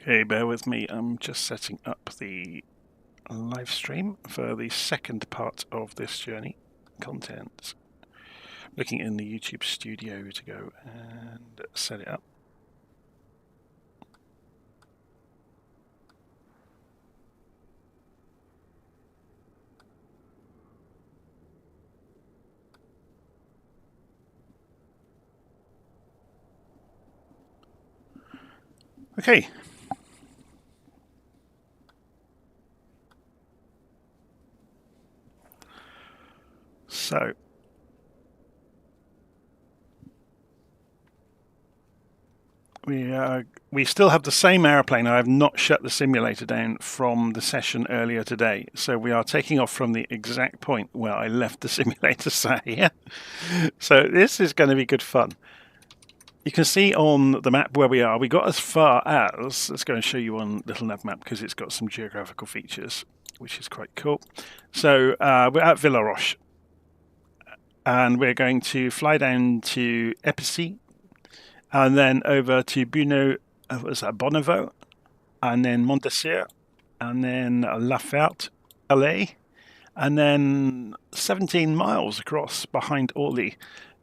Okay, bear with me. I'm just setting up the live stream for the second part of this journey. Content. Looking in the YouTube studio to go and set it up. Okay. So we still have the same airplane. I have not shut the simulator down from the session earlier today. So we are taking off from the exact point where I left the simulator sat. So this is going to be good fun. You can see on the map where we are. We got as far as, let's go and show you on LittleNavMap because it's got some geographical features, which is quite cool. So we're at Villaroche. And we're going to fly down to Epissy, and then over to Buo Bonovo, and then Montessir, and then Lafat, LA, and then 17 miles across behind Orly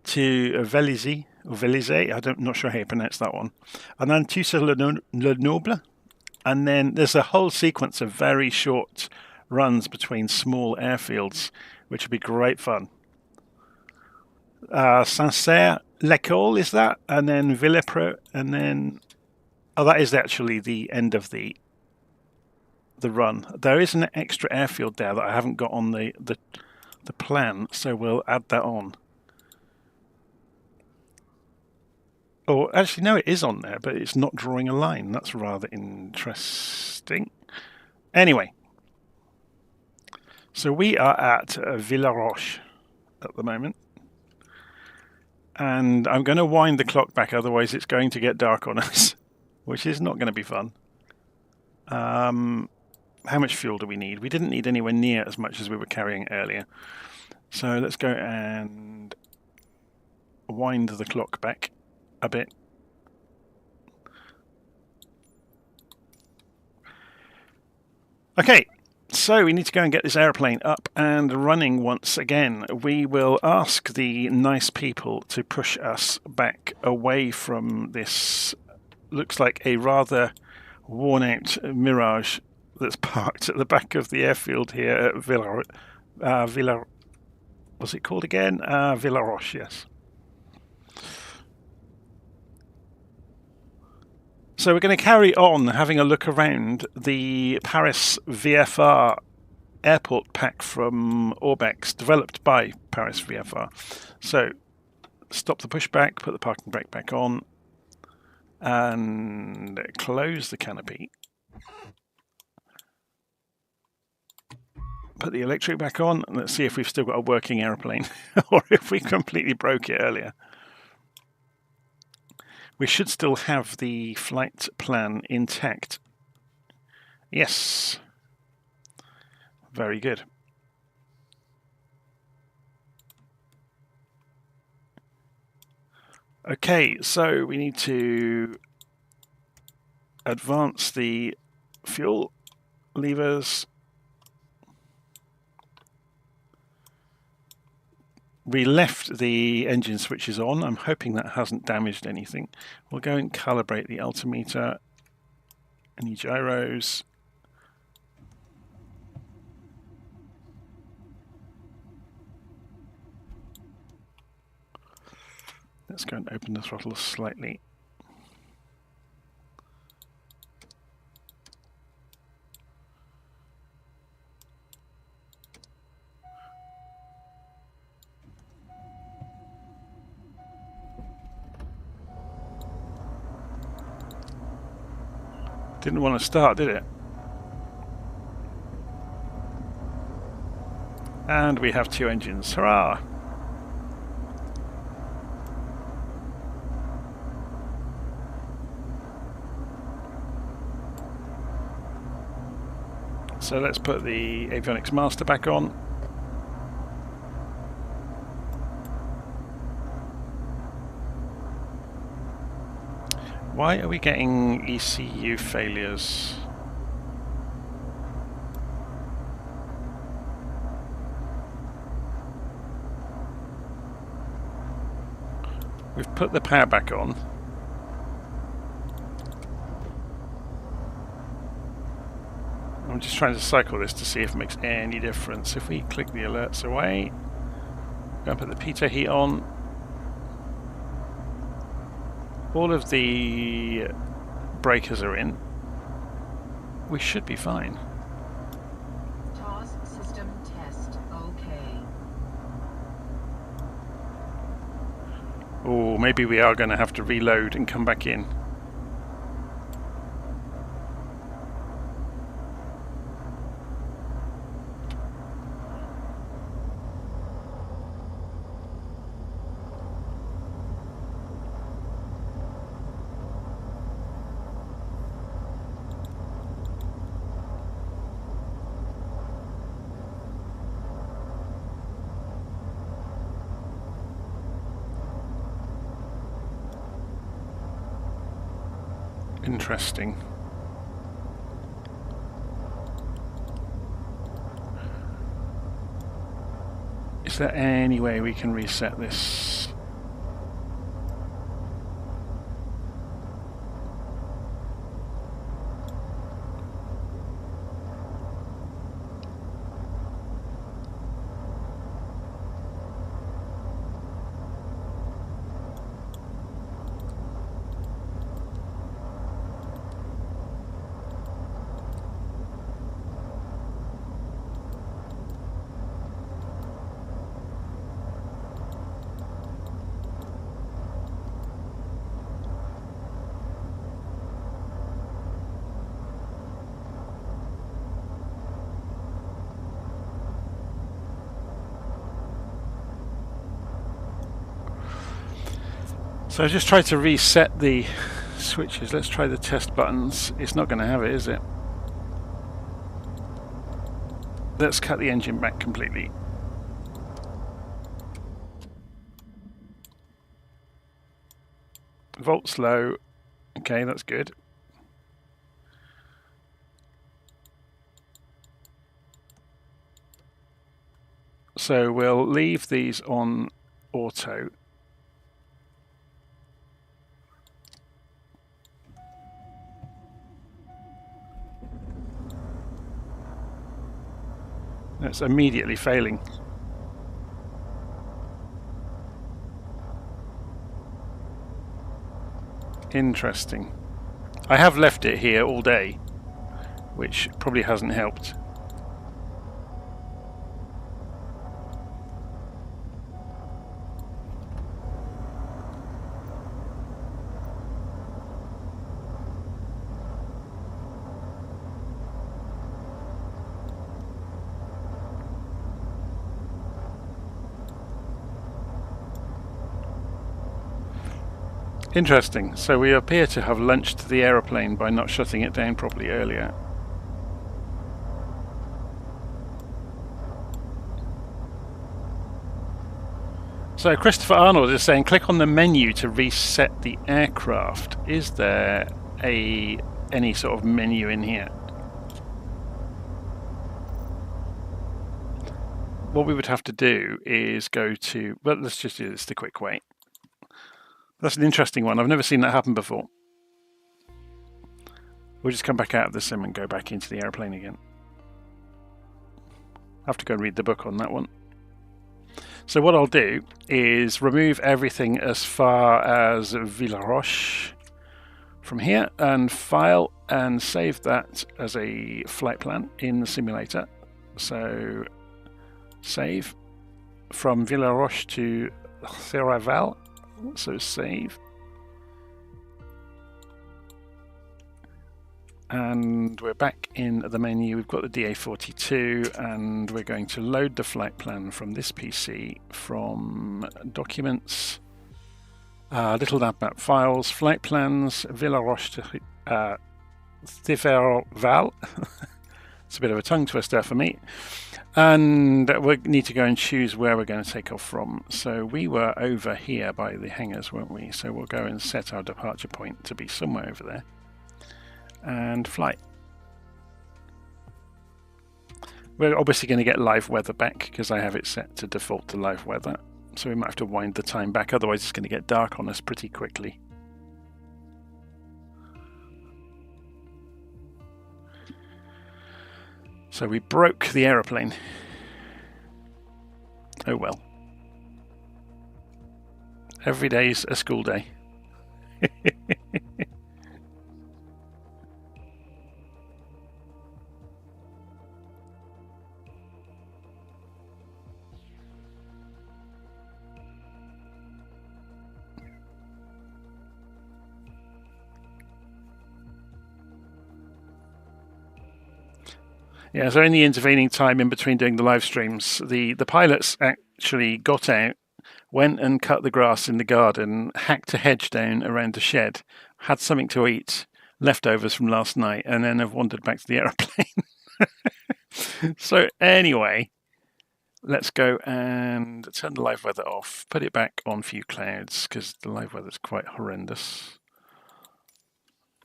to Vélizy, I'm not sure how you pronounce that one, and then Tusa Le Noble, and then there's a whole sequence of very short runs between small airfields, which would be great fun. Sancerre, L'École is that, and then Villepro, and then that is actually the end of the run. There is an extra airfield there that I haven't got on the plan, so we'll add that on. Oh, actually no, it is on there, but it's not drawing a line. That's rather interesting. Anyway, so we are at Villaroche at the moment. And I'm going to wind the clock back, otherwise it's going to get dark on us, which is not going to be fun. How much fuel do we need? We didn't need anywhere near as much as we were carrying earlier. So let's go and wind the clock back a bit. Okay. So we need to go and get this airplane up and running once again. We will ask the nice people to push us back away from this, looks like a rather worn out Mirage that's parked at the back of the airfield here at Villa, what's it called again? Villaroche, yes. So we're going to carry on having a look around the Paris VFR Airport pack from Orbx, developed by Paris VFR. So stop the pushback, put the parking brake back on, and close the canopy. Put the electric back on, and let's see if we've still got a working airplane or if we completely broke it earlier. We should still have the flight plan intact. Yes. Very good. Okay, so we need to advance the fuel levers. We left the engine switches on. I'm hoping that hasn't damaged anything. We'll go and calibrate the altimeter. Any gyros? Let's go and open the throttle slightly. Didn't want to start, did it? And we have two engines. Hurrah! So let's put the avionics master back on. Why are we getting ECU failures? We've put the power back on. I'm just trying to cycle this to see if it makes any difference. If we click the alerts away, go and put the pitot heat on. All of the breakers are in. We should be fine. TOS system test okay. Oh, maybe we are going to have to reload and come back in. Interesting. Is there any way we can reset this? So I just tried to reset the switches. Let's try the test buttons. It's not going to have it, is it? Let's cut the engine back completely. Volts low. Okay, that's good. So we'll leave these on auto. It's immediately failing. Interesting. I have left it here all day, which probably hasn't helped. Interesting. So we appear to have lunched the aeroplane by not shutting it down properly earlier. So Christopher Arnold is saying, click on the menu to reset the aircraft. Is there any sort of menu in here? What we would have to do is go to, well, let's just do this the quick way. That's an interesting one. I've never seen that happen before. We'll just come back out of the sim and go back into the airplane again. I have to go and read the book on that one. So what I'll do is remove everything as far as Villaroche from here and file and save that as a flight plan in the simulator. So save from Villaroche to Serraval. So save, and we're back in the menu. We've got the DA42 and we're going to load the flight plan from this PC from documents, LittleNavMap files, flight plans, Villaroche to Serraval It's a bit of a tongue twister for me. And we need to go and choose where we're going to take off from. So we were over here by the hangars, weren't we? So we'll go and set our departure point to be somewhere over there. And fly. We're obviously going to get live weather back because I have it set to default to live weather. So we might have to wind the time back, otherwise it's going to get dark on us pretty quickly. So we broke the aeroplane. Oh well. Every day's a school day. Yeah, so in the intervening time in between doing the live streams, the pilots actually got out, went and cut the grass in the garden, hacked a hedge down around the shed, had something to eat, leftovers from last night, and then have wandered back to the aeroplane. So anyway, let's go and turn the live weather off, put it back on few clouds, because the live weather is quite horrendous.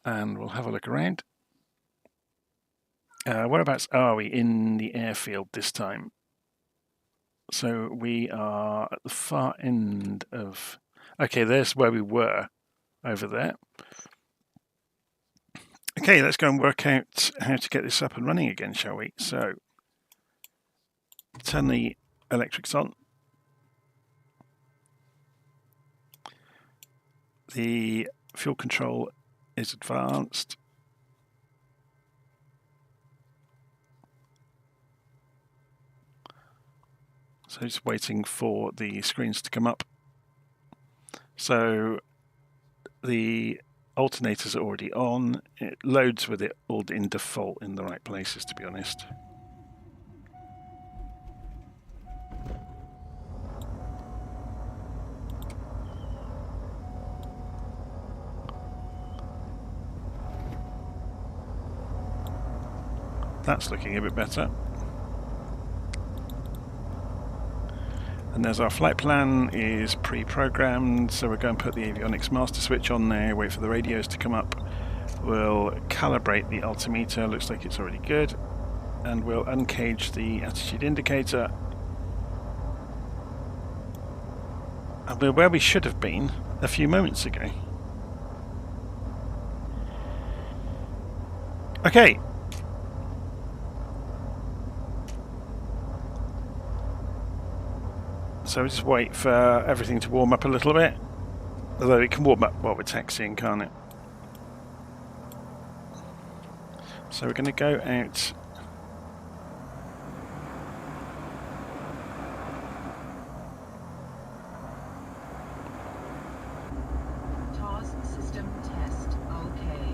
And we'll have a look around. Whereabouts are we in the airfield this time? So we are at the far end of... Okay, there's where we were, over there. Okay, let's go and work out how to get this up and running again, shall we? So, turn the electrics on. The fuel control is advanced. So just waiting for the screens to come up. So the alternators are already on. It loads with it all in default in the right places, to be honest. That's looking a bit better. And there's our flight plan is pre-programmed, so we're going to put the avionics master switch on there, wait for the radios to come up. We'll calibrate the altimeter, looks like it's already good. And we'll uncage the attitude indicator. And we're where we should have been a few moments ago. Okay. So we just wait for everything to warm up a little bit. Although it can warm up while we're taxiing, can't it? So we're going to go out. TOS system test. Okay.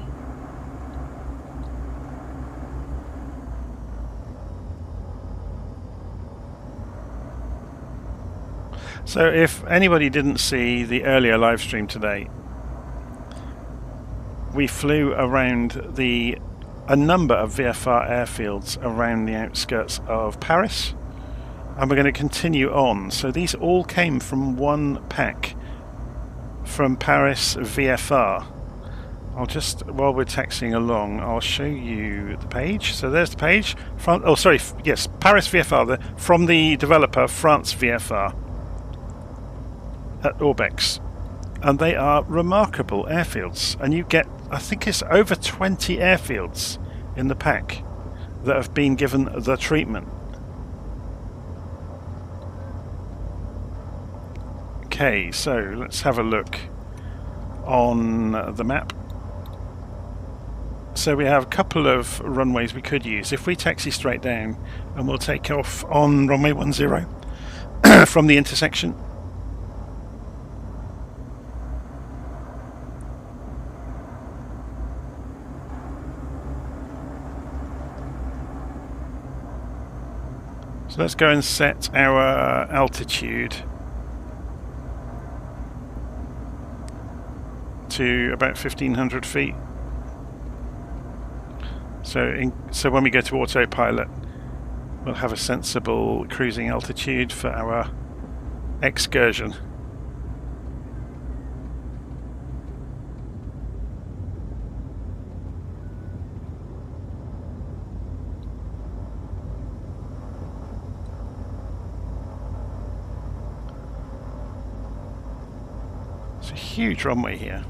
So if anybody didn't see the earlier live stream today, we flew around a number of VFR airfields around the outskirts of Paris, and we're going to continue on. So these all came from one pack from Paris VFR. I'll just, while we're taxiing along, I'll show you the page. So there's the page. Paris VFR, from the developer France VFR. At Orbx, and they are remarkable airfields, and you get, I think it's over 20 airfields in the pack that have been given the treatment. Okay, so let's have a look on the map. So we have a couple of runways we could use. If we taxi straight down, and we'll take off on runway 10 from the intersection. So let's go and set our altitude to about 1,500 feet. So when we go to autopilot, we'll have a sensible cruising altitude for our excursion. It's a huge runway here.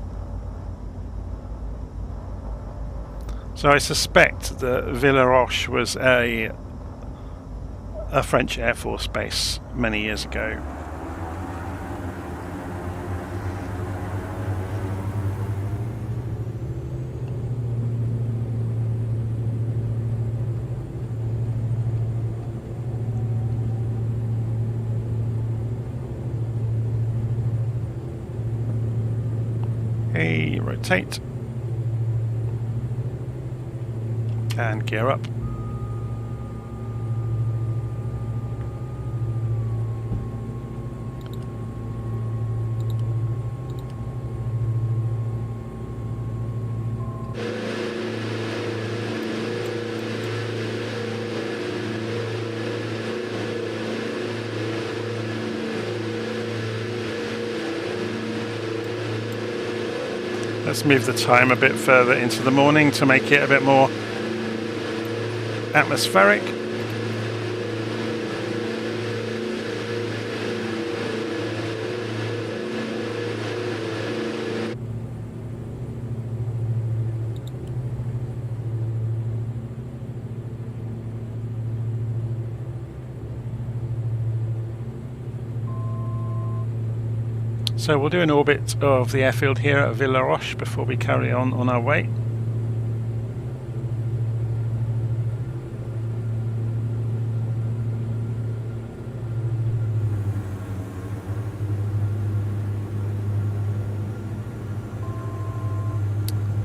So I suspect that Villaroche was a French Air Force base many years ago. Okay, rotate. And gear up. Let's move the time a bit further into the morning to make it a bit more atmospheric. So we'll do an orbit of the airfield here at Villaroche before we carry on our way.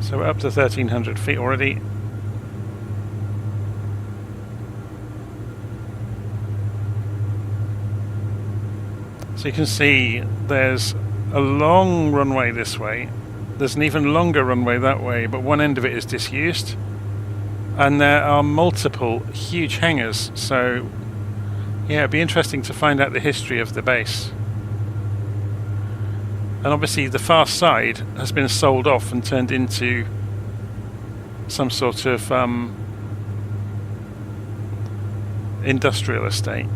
So we're up to 1,300 feet already. So you can see there's a long runway this way. There's an even longer runway that way, but one end of it is disused. And there are multiple huge hangars. So yeah, it'd be interesting to find out the history of the base. And obviously the far side has been sold off and turned into some sort of industrial estate.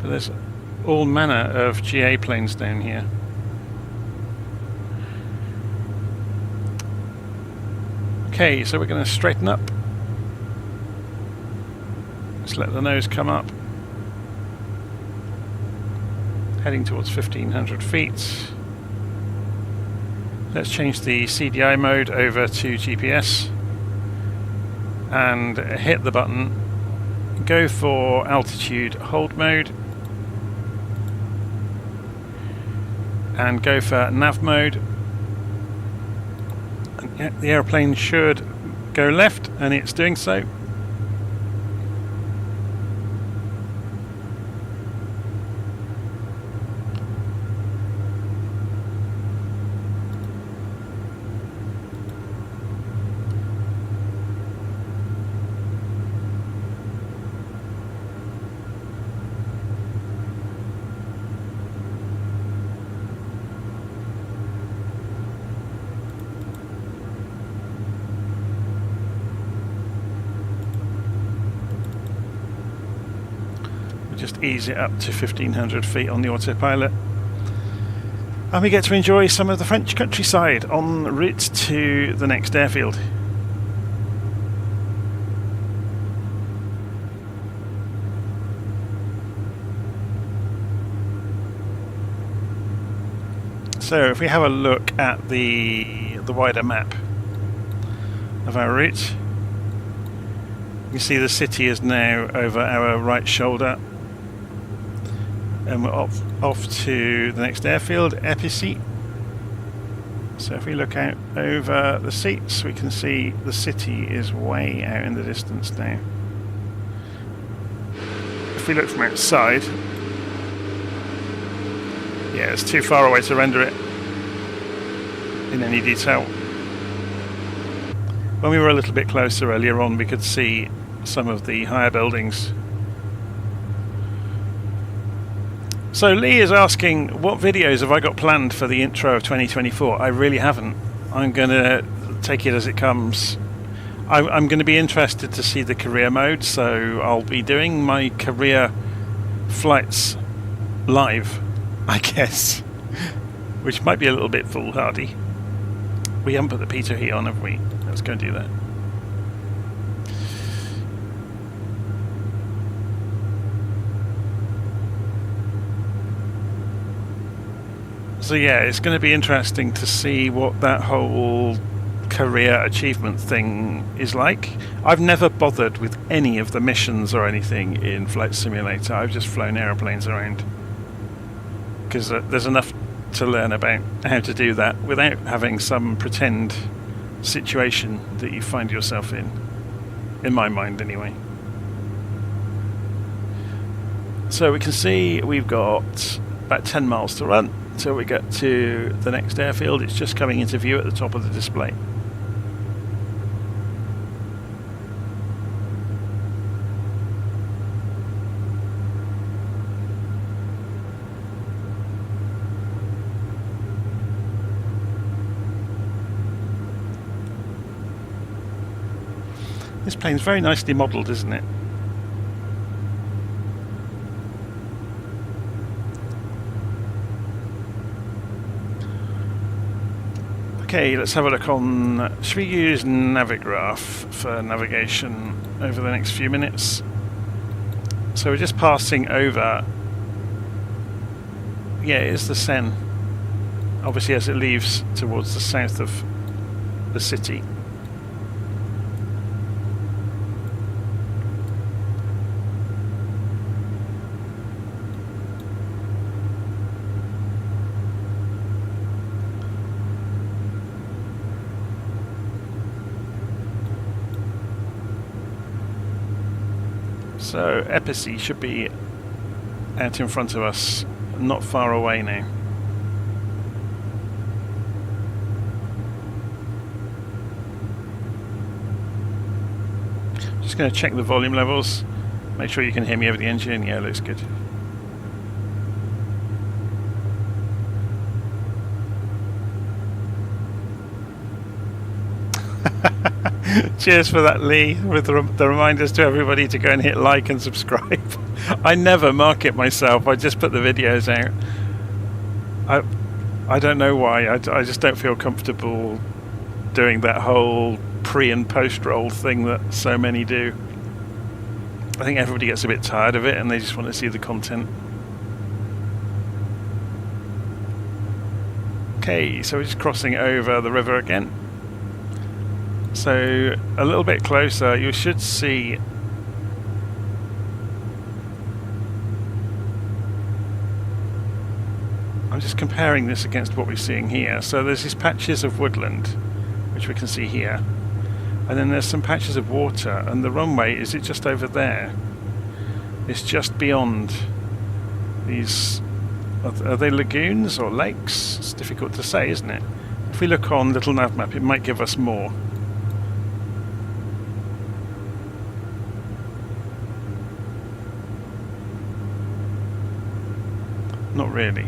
But there's all manner of GA planes down here. Okay, so we're going to straighten up. Let's let the nose come up. Heading towards 1,500 feet. Let's change the CDI mode over to GPS and hit the button. Go for altitude hold mode and go for nav mode. And yeah, the airplane should go left, and it's doing so. Just ease it up to 1,500 feet on the autopilot. And we get to enjoy some of the French countryside en route to the next airfield. So if we have a look at the wider map of our route, you can see the city is now over our right shoulder. And we're off to the next airfield, Épicy. So if we look out over the seats, we can see the city is way out in the distance now. If we look from outside, Yeah, it's too far away to render it in any detail. When we were a little bit closer earlier on, we could see some of the higher buildings. So Lee is asking, what videos have I got planned for the intro of 2024? I really haven't. I'm going to take it as it comes. I'm going to be interested to see the career mode, so I'll be doing my career flights live, I guess, which might be a little bit foolhardy. We haven't put the Peter heat on, have we? Let's go and do that. So yeah, it's going to be interesting to see what that whole career achievement thing is like. I've never bothered with any of the missions or anything in Flight Simulator. I've just flown aeroplanes around because there's enough to learn about how to do that without having some pretend situation that you find yourself in my mind anyway. So we can see we've got about 10 miles to run until we get to the next airfield. It's just coming into view at the top of the display. This plane's very nicely modelled, isn't it? Okay, let's have a look on... Should we use Navigraph for navigation over the next few minutes? So we're just passing over... Yeah, it is the Seine. Obviously as it leaves towards the south of the city. So Epicy should be out in front of us, not far away now. Just going to check the volume levels, make sure you can hear me over the engine. Yeah, looks good. Cheers for that, Lee, with the reminders to everybody to go and hit like and subscribe. I never market myself, I just put the videos out. I don't know why, I just don't feel comfortable doing that whole pre and post roll thing that so many do. I think everybody gets a bit tired of it and they just want to see the content. Okay, so we're just crossing over the river again. So a little bit closer, you should see I'm just comparing this against what we're seeing here. So there's these patches of woodland, which we can see here, and then there's some patches of water, and the runway, is it just over there? It's just beyond these, are they lagoons or lakes? It's difficult to say, isn't it? If we look on LittleNavMap, it might give us more. Not really.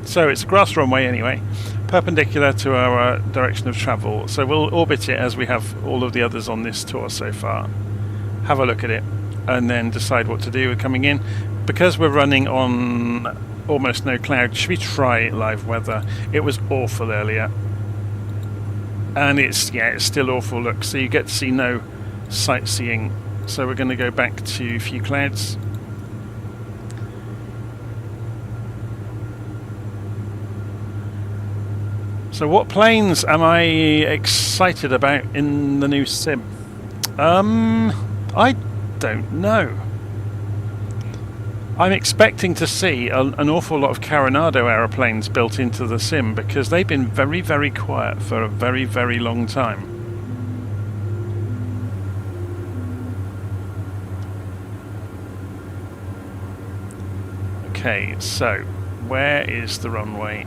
So it's a grass runway anyway, perpendicular to our direction of travel. So we'll orbit it as we have all of the others on this tour so far. Have a look at it and then decide what to do with coming in. Because we're running on almost no cloud, should we try live weather? It was awful earlier. And it's still awful. Look, so you get to see no sightseeing. So we're going to go back to a few clouds. So what planes am I excited about in the new sim? I don't know. I'm expecting to see an awful lot of Carenado aeroplanes built into the sim because they've been very, very quiet for a very, very long time. Okay, so where is the runway?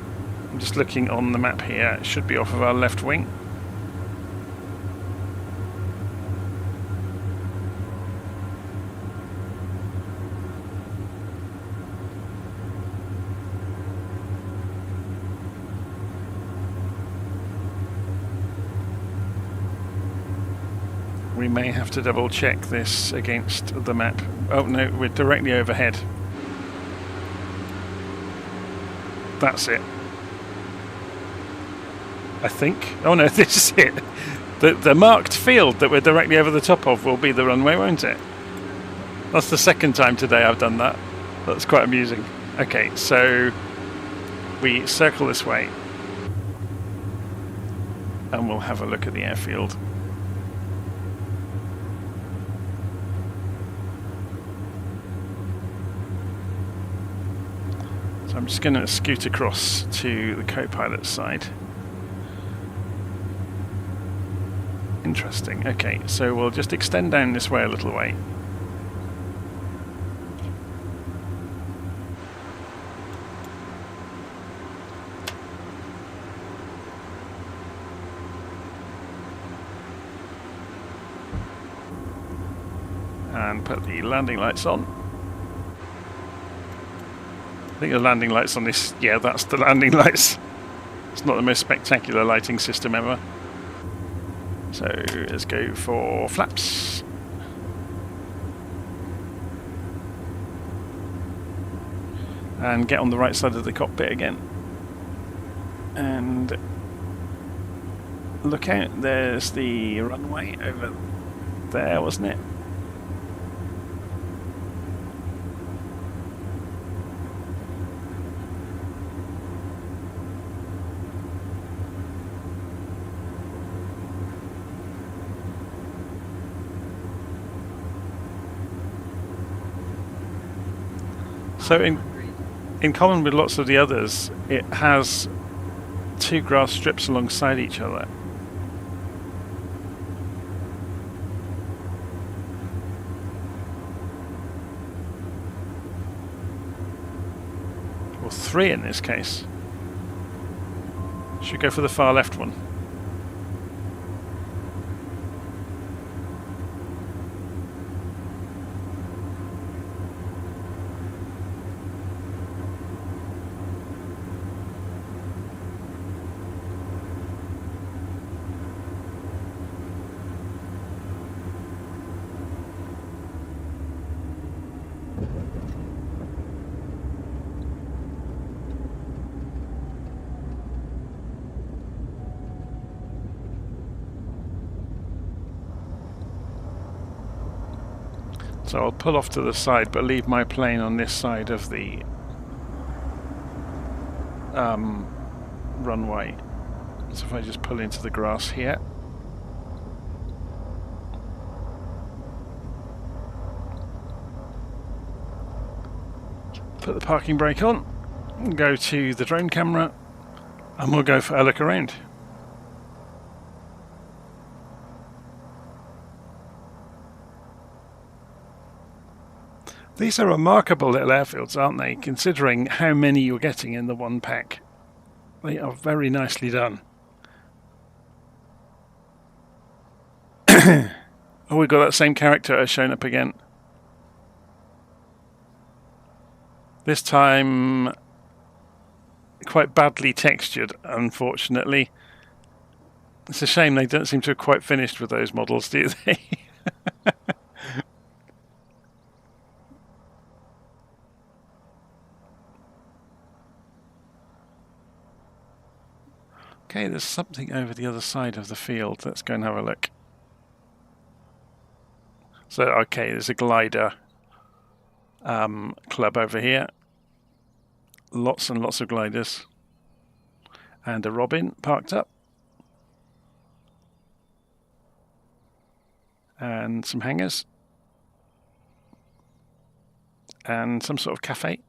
I'm just looking on the map here. It should be off of our left wing. We may have to double check this against the map. Oh no, we're directly overhead. That's it. I think. Oh no, this is it. The marked field that we're directly over the top of will be the runway, won't it? That's the second time today I've done that. That's quite amusing. Okay, so we circle this way and we'll have a look at the airfield. I'm just going to scoot across to the co-pilot side. Interesting. Okay, so we'll just extend down this way a little way. And put the landing lights on. I think the landing lights on this, yeah, that's the landing lights. It's not the most spectacular lighting system ever. So let's go for flaps. And get on the right side of the cockpit again. And look out, there's the runway over there, wasn't it? So in common with lots of the others, it has two grass strips alongside each other. Or three in this case. Should we go for the far left one? So I'll pull off to the side, but leave my plane on this side of the runway. So if I just pull into the grass here. Put the parking brake on, go to the drone camera, and we'll go for a look around. These are remarkable little airfields, aren't they, considering how many you're getting in the one pack. They are very nicely done. Oh, we've got that same character has shown up again. This time quite badly textured, unfortunately. It's a shame they don't seem to have quite finished with those models, do they? Okay, there's something over the other side of the field. Let's go and have a look. So, okay, there's a glider club over here. Lots and lots of gliders. And a robin parked up. And some hangars. And some sort of cafe,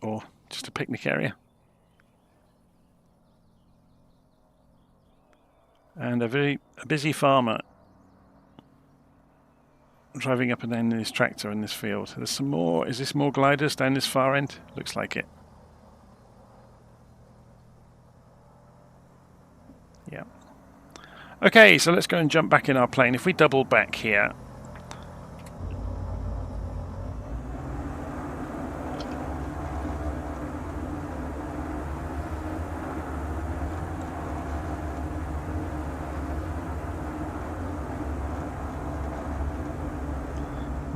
or just a picnic area. And a busy farmer. driving up and down in this tractor in this field. There's some more. Is this more gliders down this far end? Looks like it. Yeah. Okay, so let's go and jump back in our plane. If we double back here,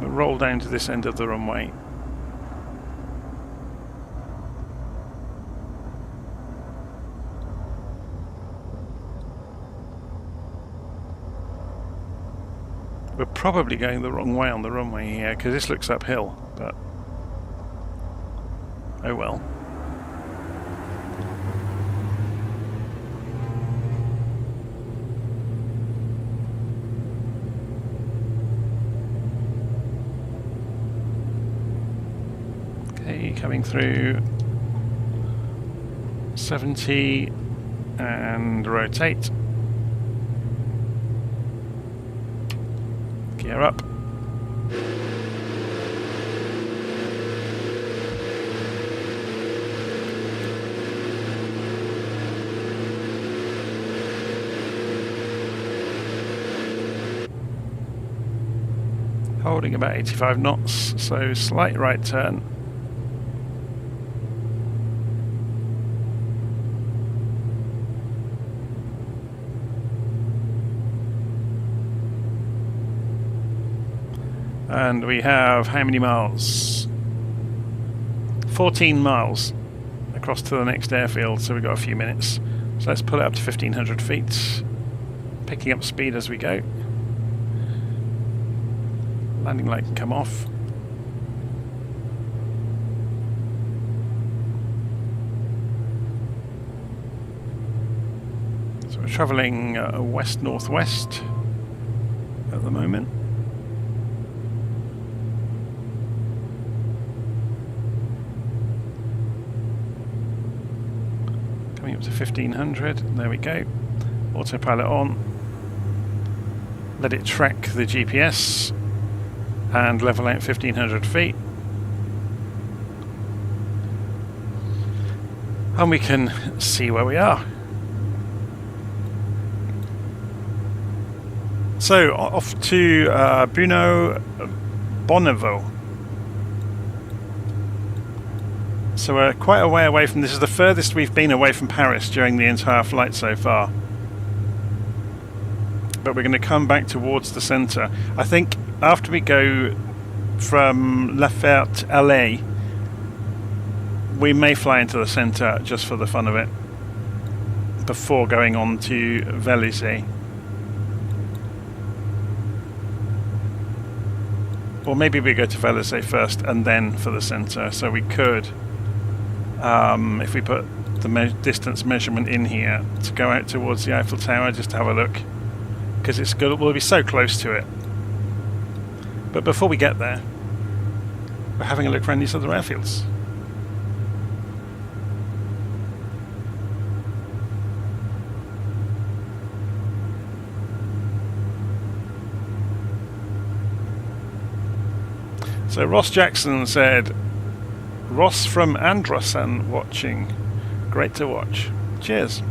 we'll roll down to this end of the runway. We're probably going the wrong way on the runway here because this looks uphill, but oh well. Okay, coming through 70 and rotate. Gear up. Holding about 85 knots, so slight right turn. And we have how many miles? 14 miles across to the next airfield, so we've got a few minutes. So let's pull it up to 1500 feet, picking up speed as we go. Landing light can come off. So we're travelling west-northwest at the moment. Coming up to 1500, there we go. Autopilot on. Let it track the GPS and level out 1500 feet. And we can see where we are. So off to Buo Bonovo. So we're quite a way away from this. Is the furthest we've been away from Paris during the entire flight so far. But we're going to come back towards the centre. I think after we go from Lafat, LA, we may fly into the centre just for the fun of it before going on to Vélizy. Or maybe we go to Vélizy first and then for the centre. So we could, if we put the distance measurement in here, to go out towards the Eiffel Tower just to have a look, because it's good. We'll be so close to it. But before we get there, we're having a look around these other airfields. So Ross Jackson said, Ross from Androsan watching. Great to watch. Cheers.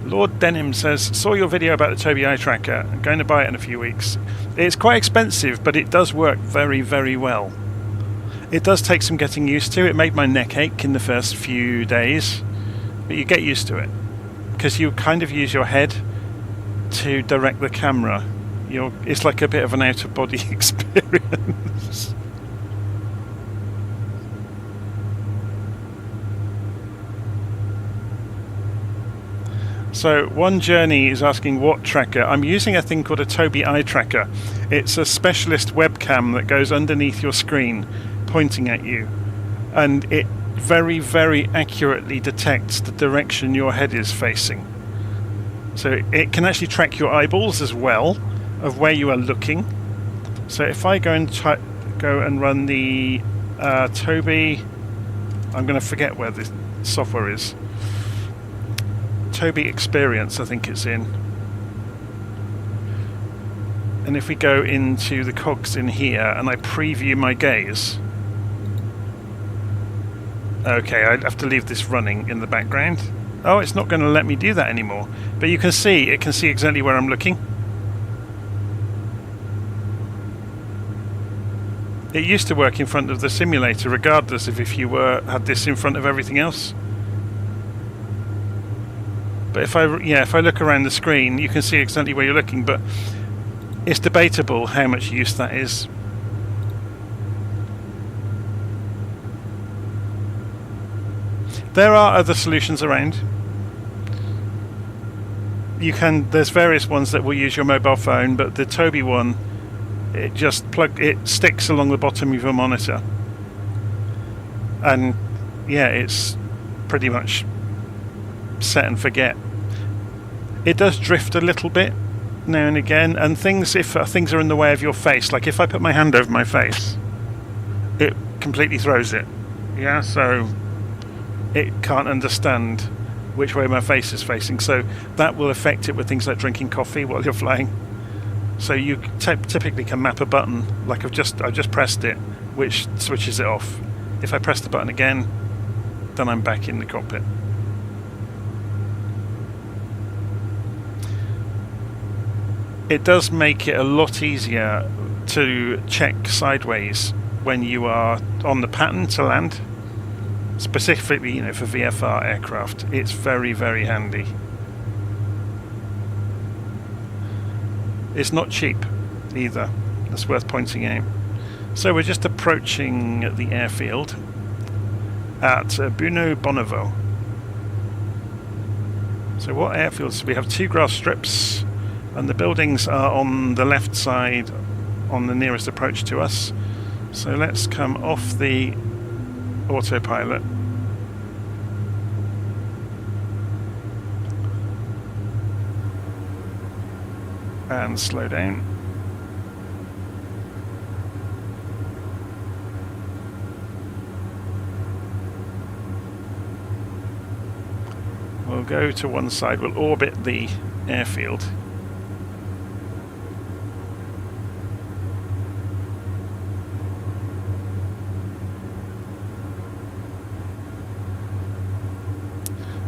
Lord Denim says, saw your video about the Tobii Eye Tracker. I'm going to buy it in a few weeks. It's quite expensive, but it does work very, very well. It does take some getting used to. It made my neck ache in the first few days, but you get used to it because you kind of use your head to direct the camera. It's like a bit of an out-of-body experience. So One Journey is asking what tracker. I'm using a thing called a Tobii Eye Tracker. It's a specialist webcam that goes underneath your screen pointing at you, and it very, very accurately detects the direction your head is facing. So it can actually track your eyeballs as well of where you are looking. So if I go and run the Tobii, I'm going to forget where the software is. Tobii Experience, I think it's in. And And if we go into the cogs in here and I preview my gaze, okay, I'd have to leave this running in the background. Oh, it's not going to let me do that anymore. But you can see, it can see exactly where I'm looking. It used to work in front of the simulator, regardless of if you had this in front of everything else. But if I look around the screen, you can see exactly where you're looking. But it's debatable how much use that is. There are other solutions around. There's various ones that will use your mobile phone, but the Tobii one, it sticks along the bottom of your monitor. And yeah, it's pretty much set and forget. It does drift a little bit now and again, and if things are in the way of your face, like if I put my hand over my face, it completely throws it. Yeah, so it can't understand which way my face is facing, so that will affect it with things like drinking coffee while you're flying. So you typically can map a button, like I've just pressed it, which switches it off. If I press the button again, then I'm back in the cockpit. It does make it a lot easier to check sideways when you are on the pattern to land. Specifically, for VFR aircraft, it's very, very handy. It's not cheap either. That's worth pointing out. So we're just approaching the airfield at Buo Bonovo. So what airfields? We have 2 grass strips, and the buildings are on the left side on the nearest approach to us. So let's come off the autopilot and slow down. We'll go to one side, we'll orbit the airfield.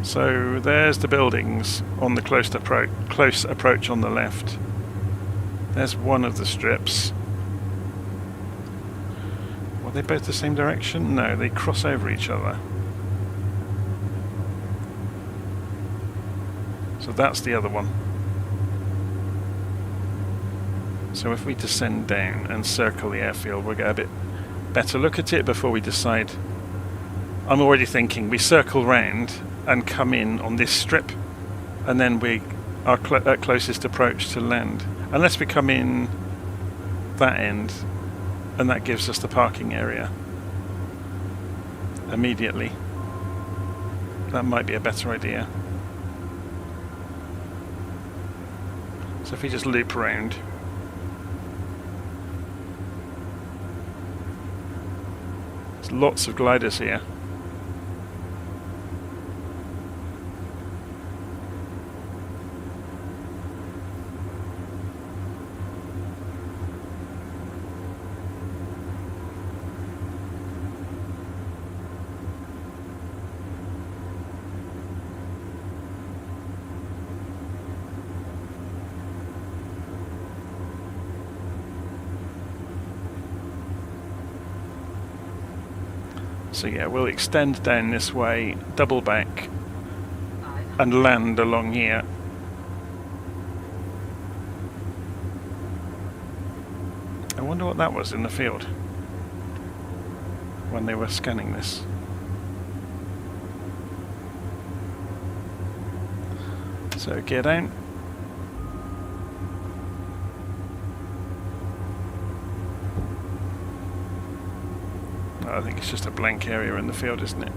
So there's the buildings on the close approach on the left. There's one of the strips. Were they both the same direction? No, they cross over each other. So that's the other one. So if we descend down and circle the airfield, we'll get a bit better look at it before we decide. I'm already thinking we circle round and come in on this strip, and then we are at closest approach to land. Unless we come in that end, and that gives us the parking area immediately. That might be a better idea. So if we just loop around. There's lots of gliders here. So yeah, we'll extend down this way, double back, and land along here. I wonder what that was in the field when they were scanning this. So gear down. I think it's just a blank area in the field, isn't it?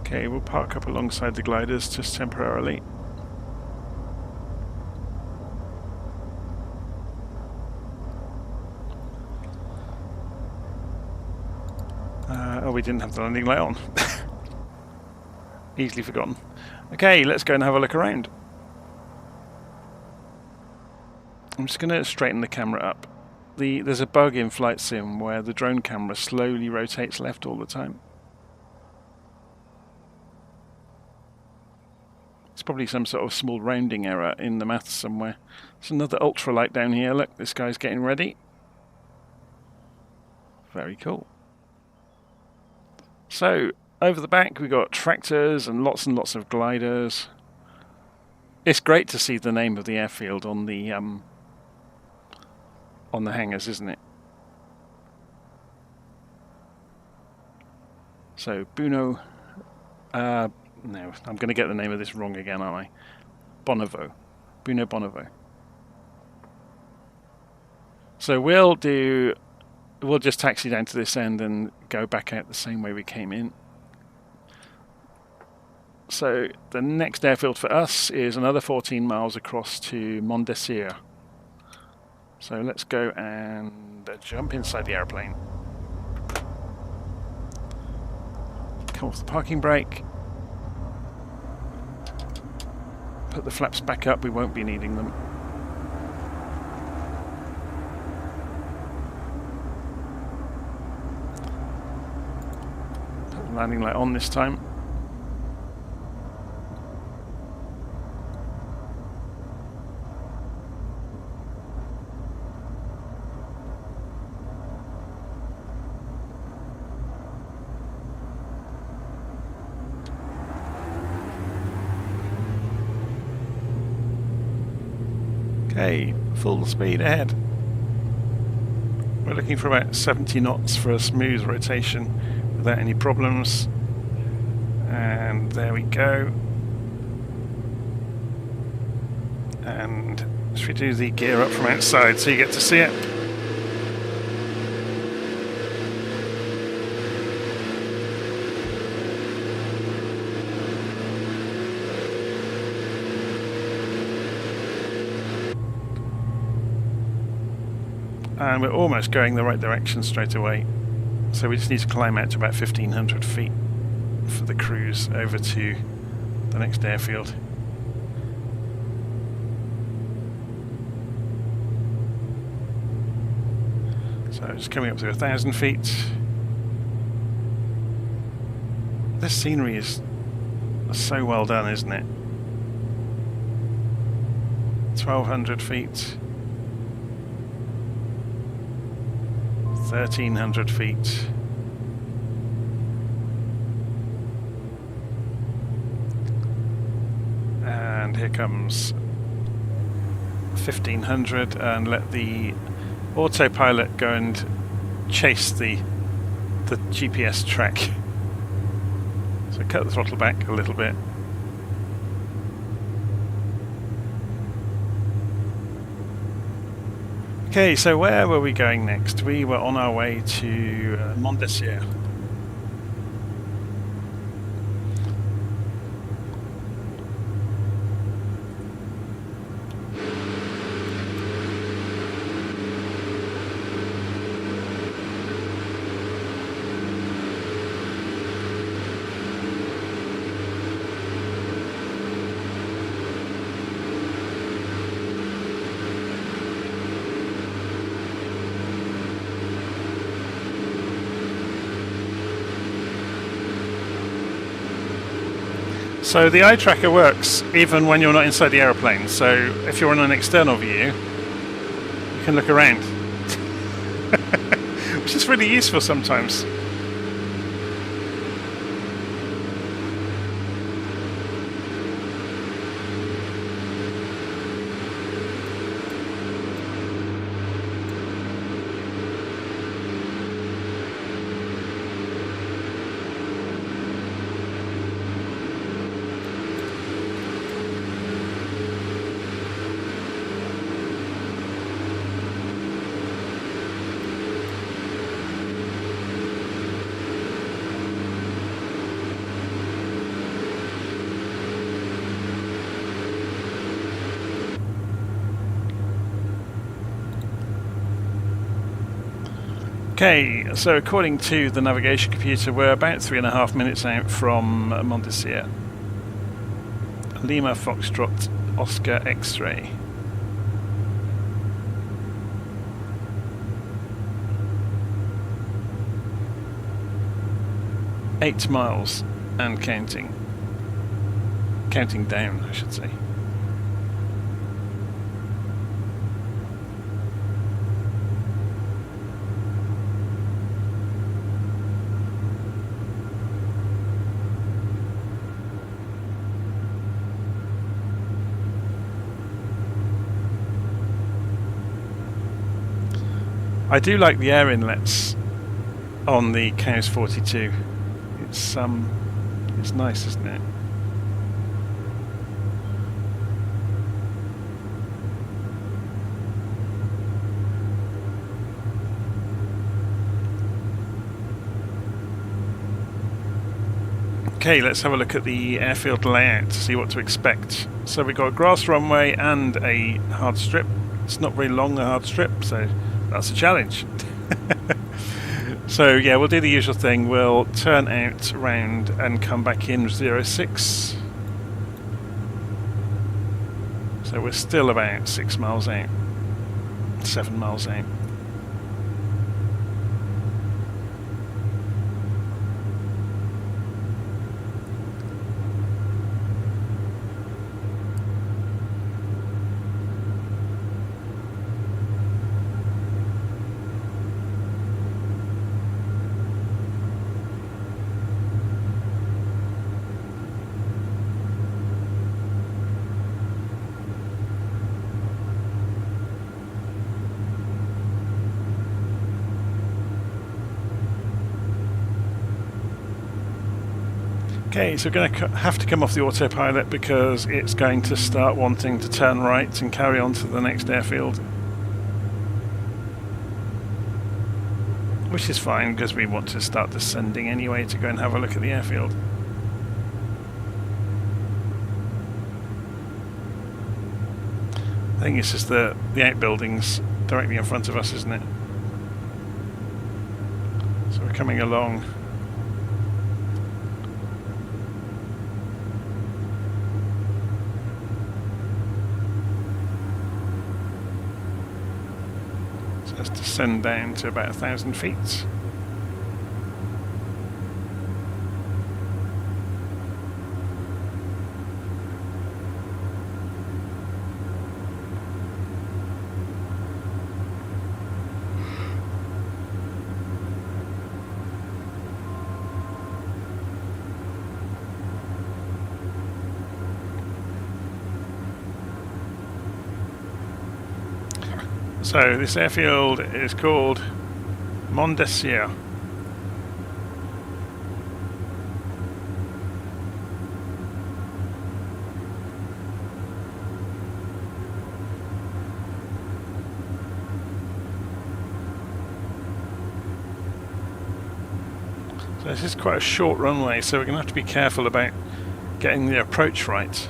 Okay, we'll park up alongside the gliders just temporarily. Oh, we didn't have the landing light on. Easily forgotten. Okay, let's go and have a look around. I'm just going to straighten the camera up. There's a bug in Flight Sim where the drone camera slowly rotates left all the time. It's probably some sort of small rounding error in the maths somewhere. There's another ultralight down here. Look, this guy's getting ready. Very cool. So, over the back we've got tractors and lots of gliders. It's great to see the name of the airfield on the hangars, isn't it? So, Buo no, I'm going to get the name of this wrong again, aren't I? Bonovo. Buo Bonovo. So we'll just taxi down to this end and go back out the same way we came in. So the next airfield for us is another 14 miles across to Mesia. So let's go and jump inside the airplane. Come off the parking brake. Put the flaps back up, we won't be needing them. Put the landing light on this time. Okay, full speed ahead. We're looking for about 70 knots for a smooth rotation without any problems. And there we go. And should we do the gear up from outside so you get to see it? And we're almost going the right direction straight away. So we just need to climb out to about 1,500 feet for the cruise over to the next airfield. So just coming up to 1,000 feet. This scenery is so well done, isn't it? 1,200 feet. 1,300 feet. And here comes 1,500, and let the autopilot go and chase the GPS track. So cut the throttle back a little bit. Okay, so where were we going next? We were on our way to Mesia. So the eye tracker works even when you're not inside the aeroplane. So if you're on an external view, you can look around, which is really useful sometimes. Okay, so according to the navigation computer, we're about 3.5 minutes out from Mesia. Lima Foxtrot Oscar X-ray. Eight miles and counting. Counting down, I should say. I do like the air inlets on the COWS 42. It's nice, isn't it? Okay, let's have a look at the airfield layout to see what to expect. So we've got a grass runway and a hard strip. It's not very long, the hard strip, so that's a challenge. So yeah, we'll do the usual thing. We'll turn out round and come back in 06. So we're still about 6 miles out, 7 miles out. Okay, so we're going to have to come off the autopilot because it's going to start wanting to turn right and carry on to the next airfield. Which is fine because we want to start descending anyway to go and have a look at the airfield. I think it's just the outbuildings directly in front of us, isn't it? So we're coming along. Let's descend down to about 1,000 feet. So this airfield is called Mesia. So this is quite a short runway, so we're going to have to be careful about getting the approach right.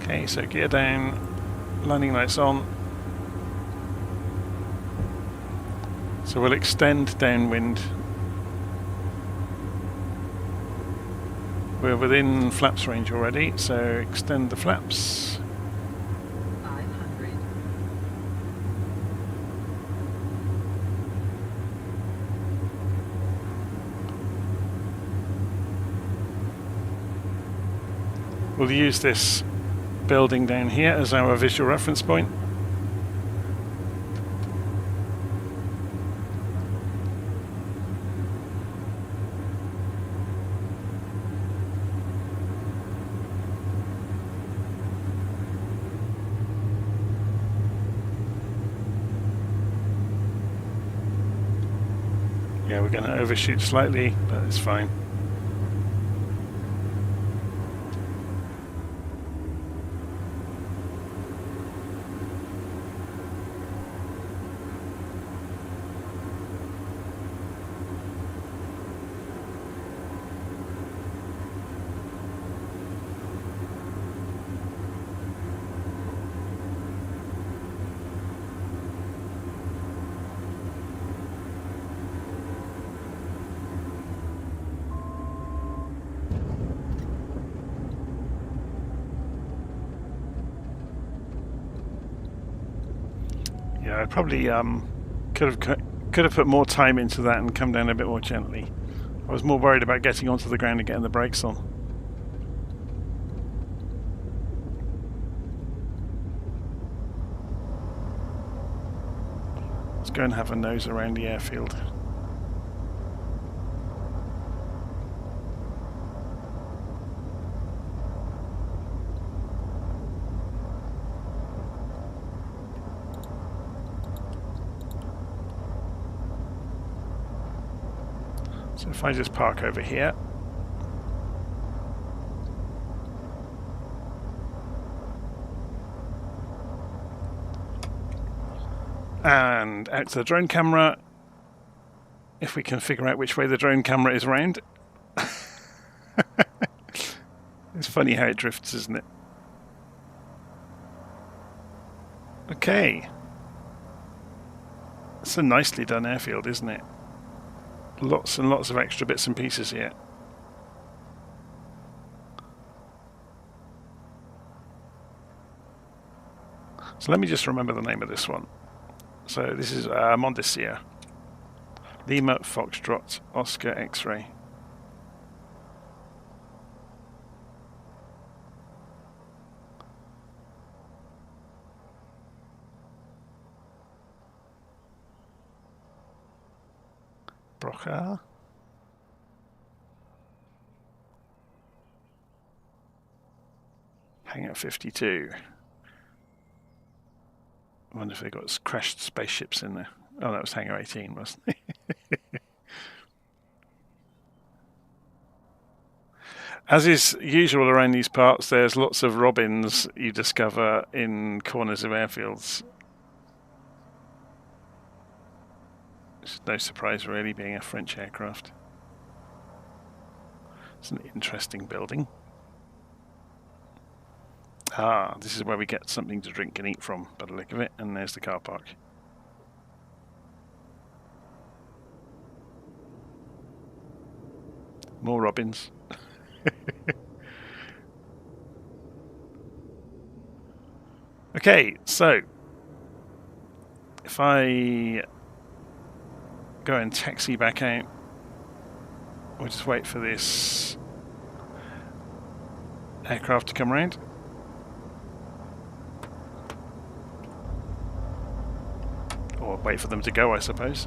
Okay, so gear down, landing lights on. So we'll extend downwind. We're within flaps range already, so extend the flaps. 500. We'll use this building down here as our visual reference point. Yeah, we're going to overshoot slightly, but it's fine. Yeah, I probably could have put more time into that and come down a bit more gently. I was more worried about getting onto the ground and getting the brakes on. Let's go and have a nose around the airfield. So if I just park over here, and out to the drone camera, if we can figure out which way the drone camera is round. It's funny how it drifts, isn't it? Okay. It's a nicely done airfield, isn't it? Lots and lots of extra bits and pieces here. So let me just remember the name of this one. So this is Mesia. Lima Foxtrot Oscar X-ray. Brocha. Hangar 52. I wonder if they got crashed spaceships in there. Oh, that was Hangar 18, wasn't it? As is usual around these parts, there's lots of robins you discover in corners of airfields. It's no surprise, really, being a French aircraft. It's an interesting building. Ah, this is where we get something to drink and eat from, by the look of it, and there's the car park. More robins. Okay, so if I go and taxi back out, we'll just wait for this aircraft to come around. Or wait for them to go, I suppose.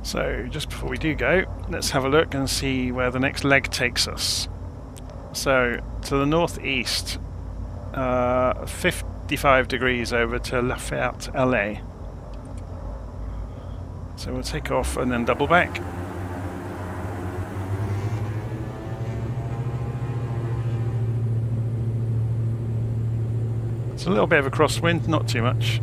So just before we do go, let's have a look and see where the next leg takes us. So to the northeast, 55 degrees over to Lafat, LA. So we'll take off and then double back. It's a little bit of a crosswind, not too much.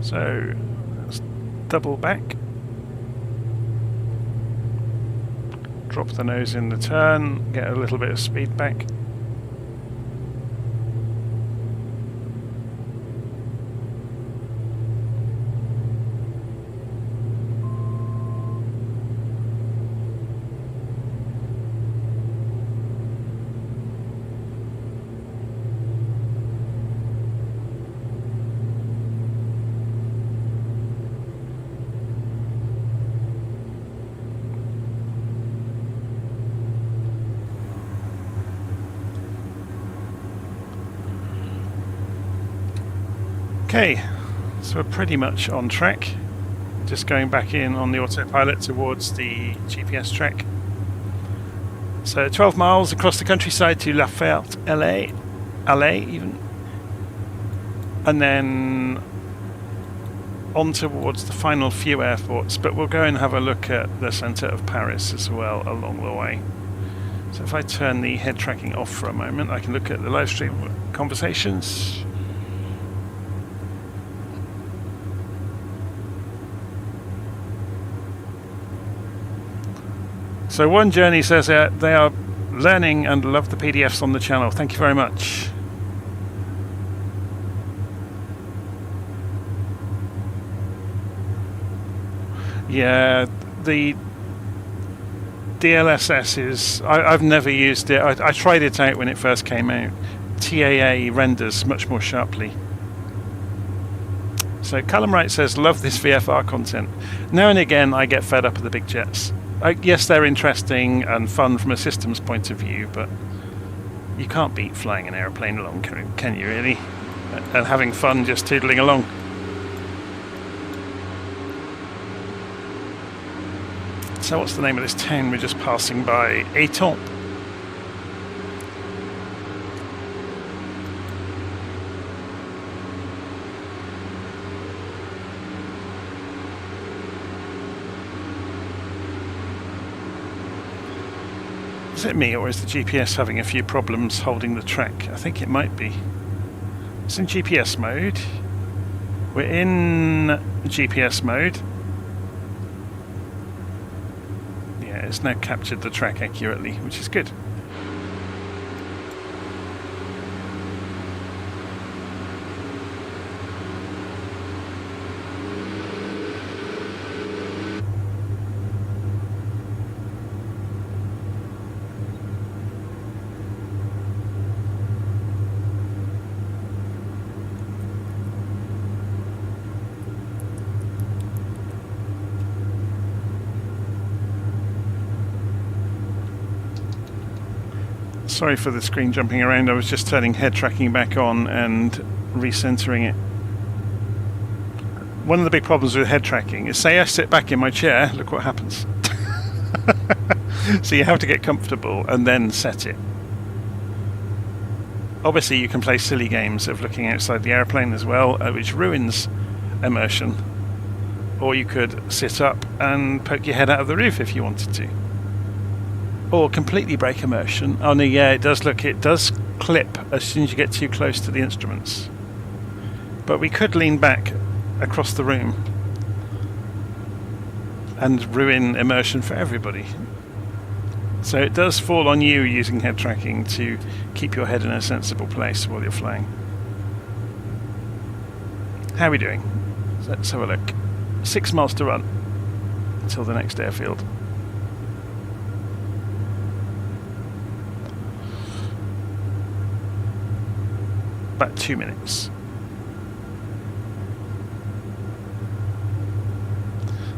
So let's double back, drop the nose in the turn, get a little bit of speed back. Okay, so we're pretty much on track. Just going back in on the autopilot towards the GPS track. So 12 miles across the countryside to Lafat, LA even. And then on towards the final few airports, but we'll go and have a look at the centre of Paris as well along the way. So if I turn the head tracking off for a moment, I can look at the live stream conversations. So One Journey says they are learning and love the PDFs on the channel. Thank you very much. Yeah, the DLSS is... I've never used it. I tried it out when it first came out. TAA renders much more sharply. So Callum Wright says, love this VFR content. Now and again I get fed up with the big jets. Yes, they're interesting and fun from a systems point of view, but you can't beat flying an aeroplane along, can you really? And having fun just tootling along. So what's the name of this town we're just passing by? Étampes. Is it me, or is the GPS having a few problems holding the track? I think it might be. It's in GPS mode. We're in GPS mode. Yeah, it's now captured the track accurately, which is good. Sorry for the screen jumping around. I was just turning head tracking back on and recentering it. One of the big problems with head tracking is, say I sit back in my chair, look what happens. So you have to get comfortable and then set it. Obviously you can play silly games of looking outside the airplane as well, which ruins immersion. Or you could sit up and poke your head out of the roof if you wanted to. Or completely break immersion. Oh no, yeah, it does clip as soon as you get too close to the instruments. But we could lean back across the room and ruin immersion for everybody. So it does fall on you using head tracking to keep your head in a sensible place while you're flying. How are we doing? Let's have a look. 6 miles to run until the next airfield. About 2 minutes.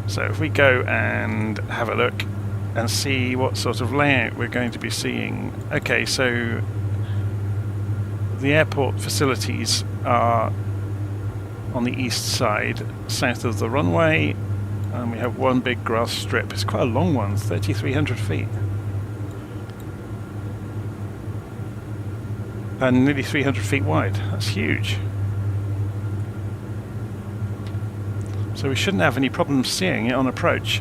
So if we go and have a look and see what sort of layout we're going to be seeing. Okay, so the airport facilities are on the east side, south of the runway, and we have one big grass strip. It's quite a long one, 3,300 feet. And nearly 300 feet wide. That's huge. So we shouldn't have any problems seeing it on approach.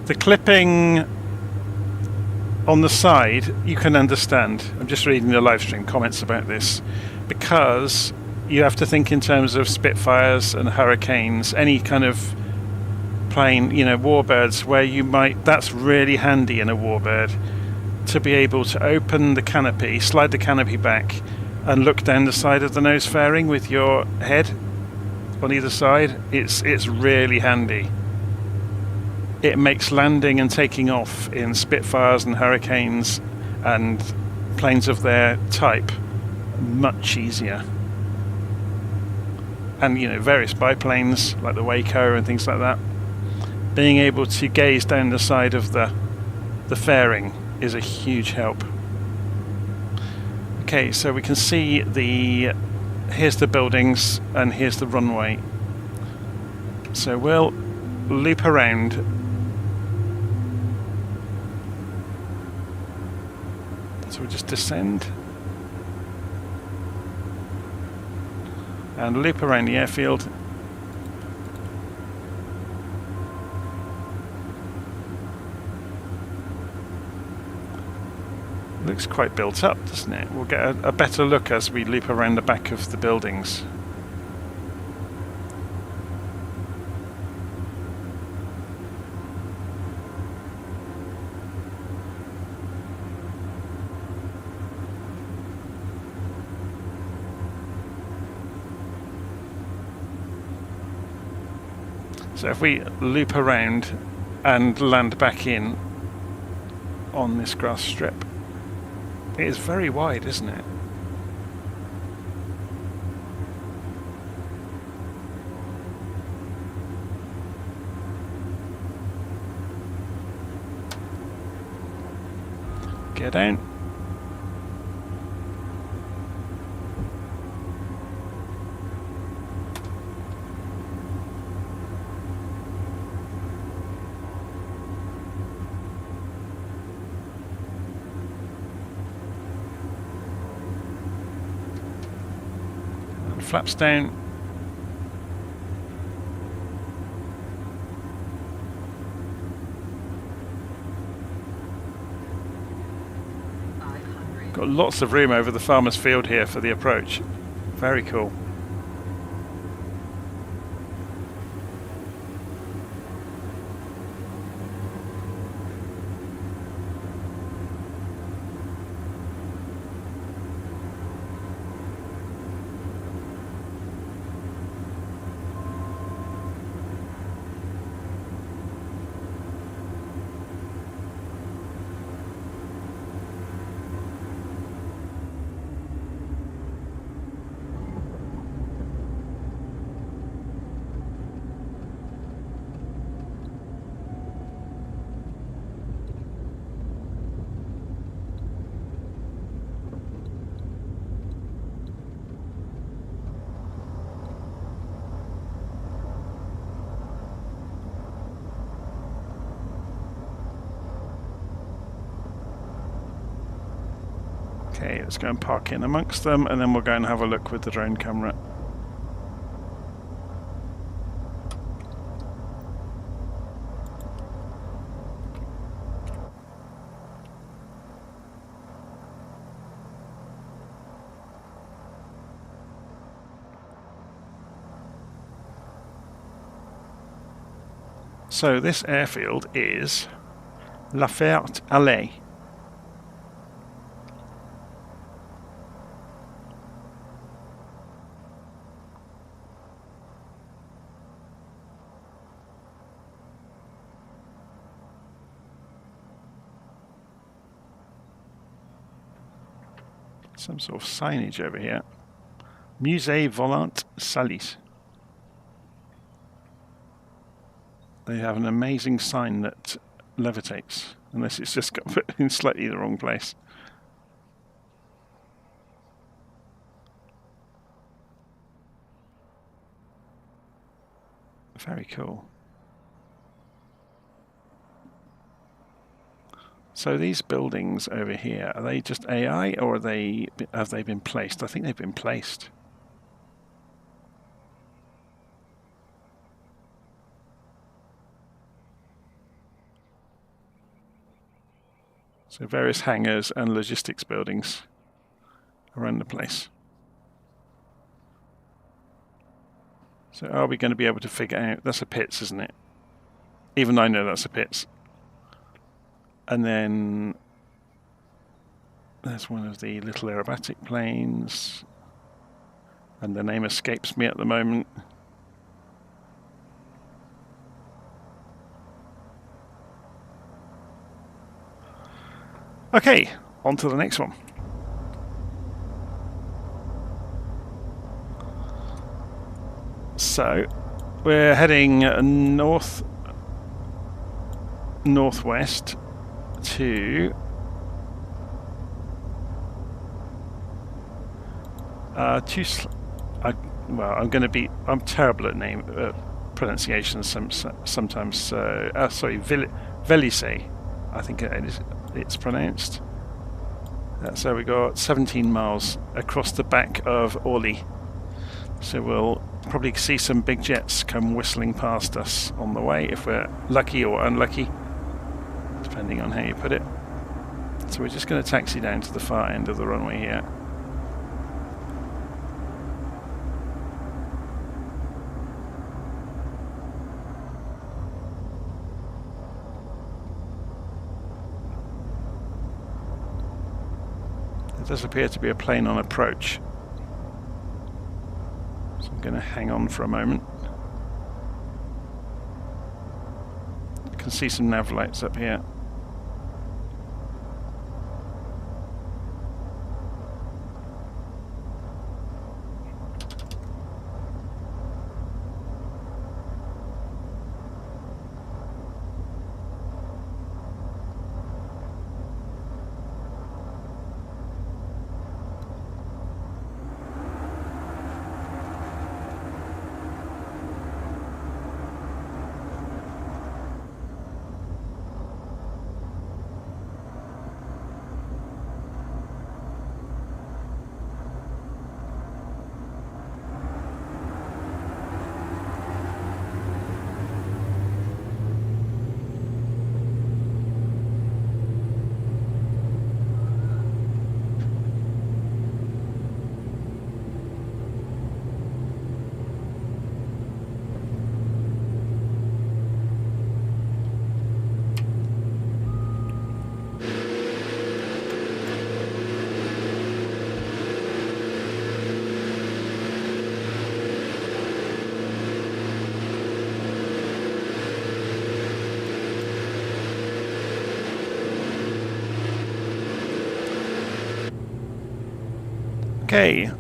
The clipping on the side, you can understand. I'm just reading the live stream comments about this, because you have to think in terms of Spitfires and Hurricanes, any kind of plane, you know, warbirds, where you might, that's really handy in a warbird, to be able to open the canopy, slide the canopy back, and look down the side of the nose fairing with your head on either side. It's really handy. It makes landing and taking off in Spitfires and Hurricanes and planes of their type much easier. and various biplanes like the Waco and things like that. Being able to gaze down the side of the fairing is a huge help. Okay, so we can see here's the buildings and here's the runway. So we'll loop around. So we'll just descend and loop around the airfield. Looks quite built up, doesn't it? We'll get a better look as we loop around the back of the buildings. So if we loop around and land back in on this grass strip, it is very wide, isn't it? Get down. Flaps down. Got lots of room over the farmer's field here for the approach. Very cool. Okay, let's go and park in amongst them, and then we'll go and have a look with the drone camera. So this airfield is Lafat Alley. Some sort of signage over here. Musée Volant Salis. They have an amazing sign that levitates, unless it's just got put in slightly the wrong place. Very cool. So these buildings over here, are they just AI, or have they been placed? I think they've been placed. So various hangars and logistics buildings around the place. So are we going to be able to figure out... That's a pits, isn't it? Even I know that's a pits. And then there's one of the little aerobatic planes. And the name escapes me at the moment. Okay, on to the next one. So we're heading northwest to Tusa. I'm terrible at pronunciation sometimes. Sorry, Velise, I think it's pronounced. So we got 17 miles across the back of Orly. So we'll probably see some big jets come whistling past us on the way, if we're lucky or unlucky, depending on how you put it. So we're just going to taxi down to the far end of the runway here. There does appear to be a plane on approach. So I'm going to hang on for a moment. I can see some nav lights up here. Okay,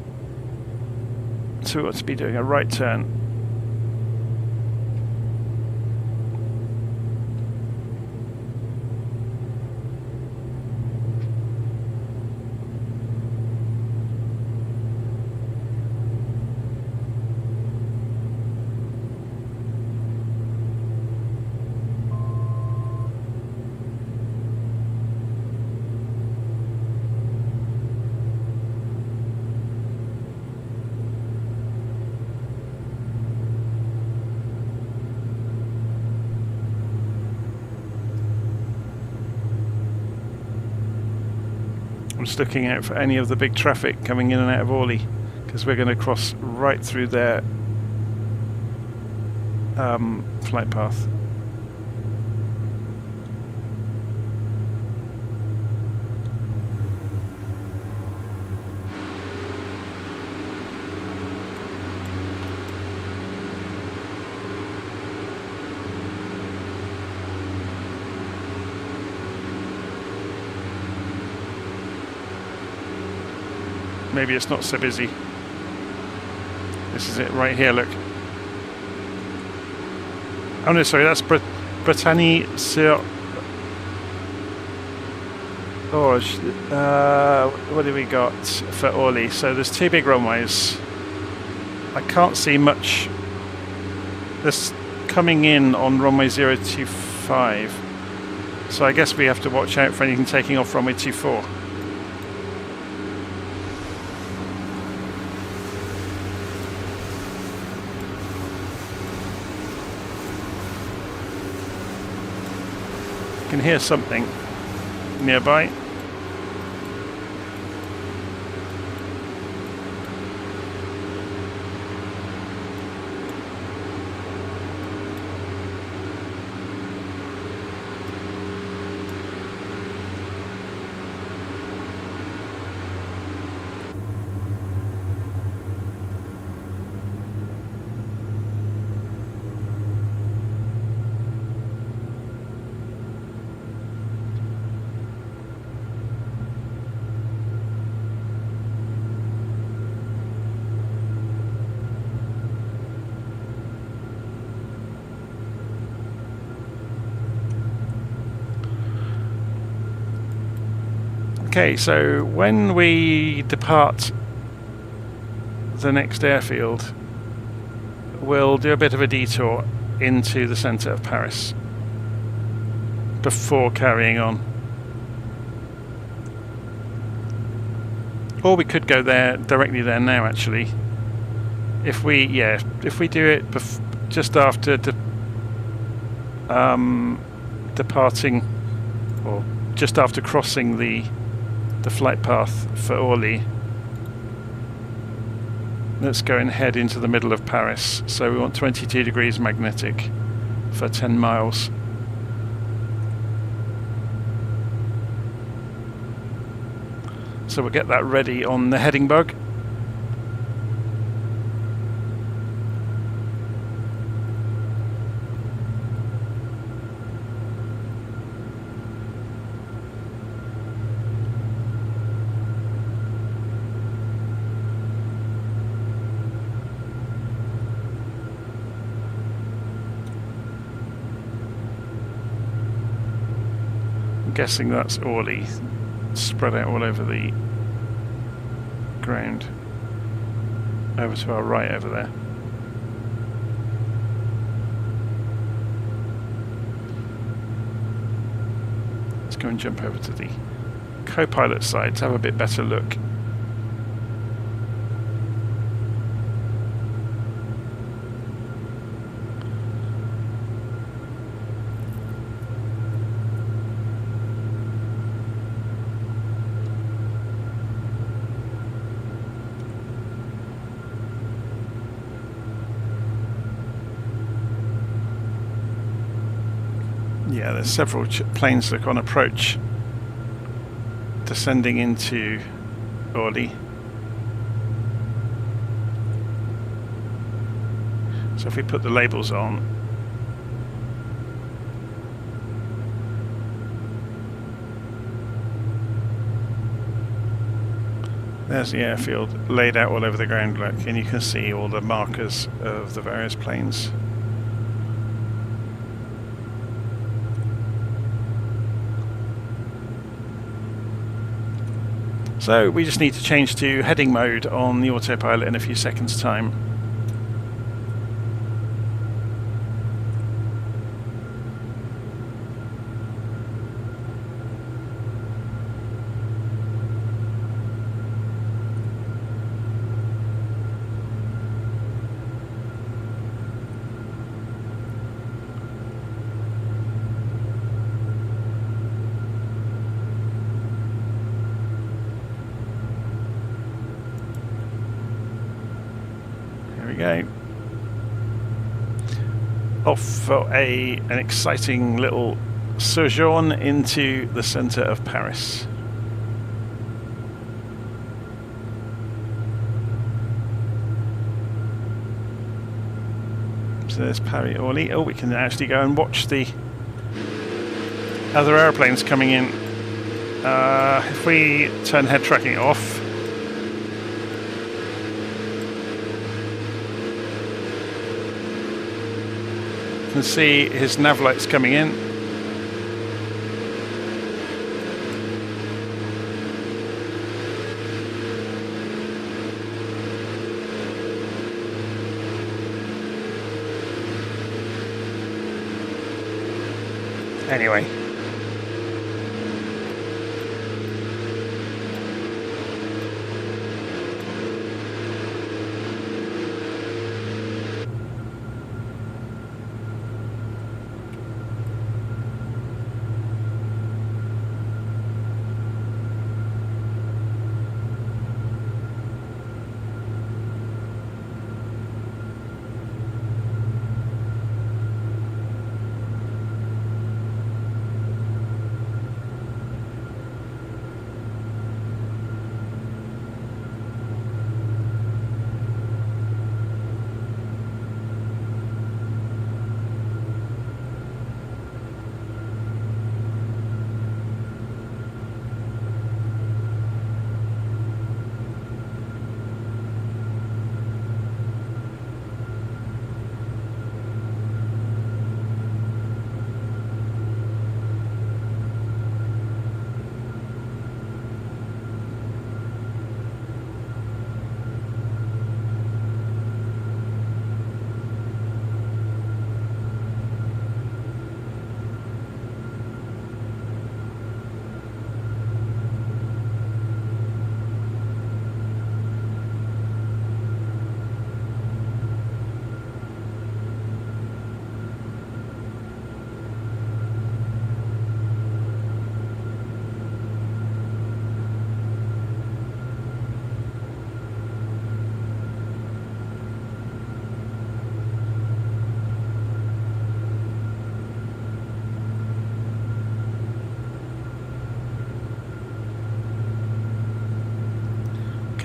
so we ought to be doing a right turn. I'm just looking out for any of the big traffic coming in and out of Orly, because we're going to cross right through their flight path. Maybe it's not so busy. This is it right here, look. Oh no, sorry, that's Brittany-sur... Orge. What do we got for Orly? So there's two big runways. I can't see much. This coming in on runway 025. So I guess we have to watch out for anything taking off runway 24. Can hear something nearby. Okay, so when we depart the next airfield, we'll do a bit of a detour into the centre of Paris before carrying on. Or we could go there, directly there now actually. If we do it just after departing, or just after crossing the flight path for Orly, let's go and head into the middle of Paris. So we want 22 degrees magnetic for 10 miles. So we'll get that ready on the heading bug. Guessing that's Orly spread out all over the ground, over to our right over there. Let's go and jump over to the co-pilot side to have a bit better look. Yeah, there's several planes that are on approach, descending into Orly. So if we put the labels on, there's the airfield laid out all over the ground, look, and you can see all the markers of the various planes. So we just need to change to heading mode on the autopilot in a few seconds' time. Go off for an exciting little sojourn into the centre of Paris. So there's Paris Orly. Oh, we can actually go and watch the other aeroplanes coming in. If we turn head tracking off, can see his nav lights coming in. Anyway.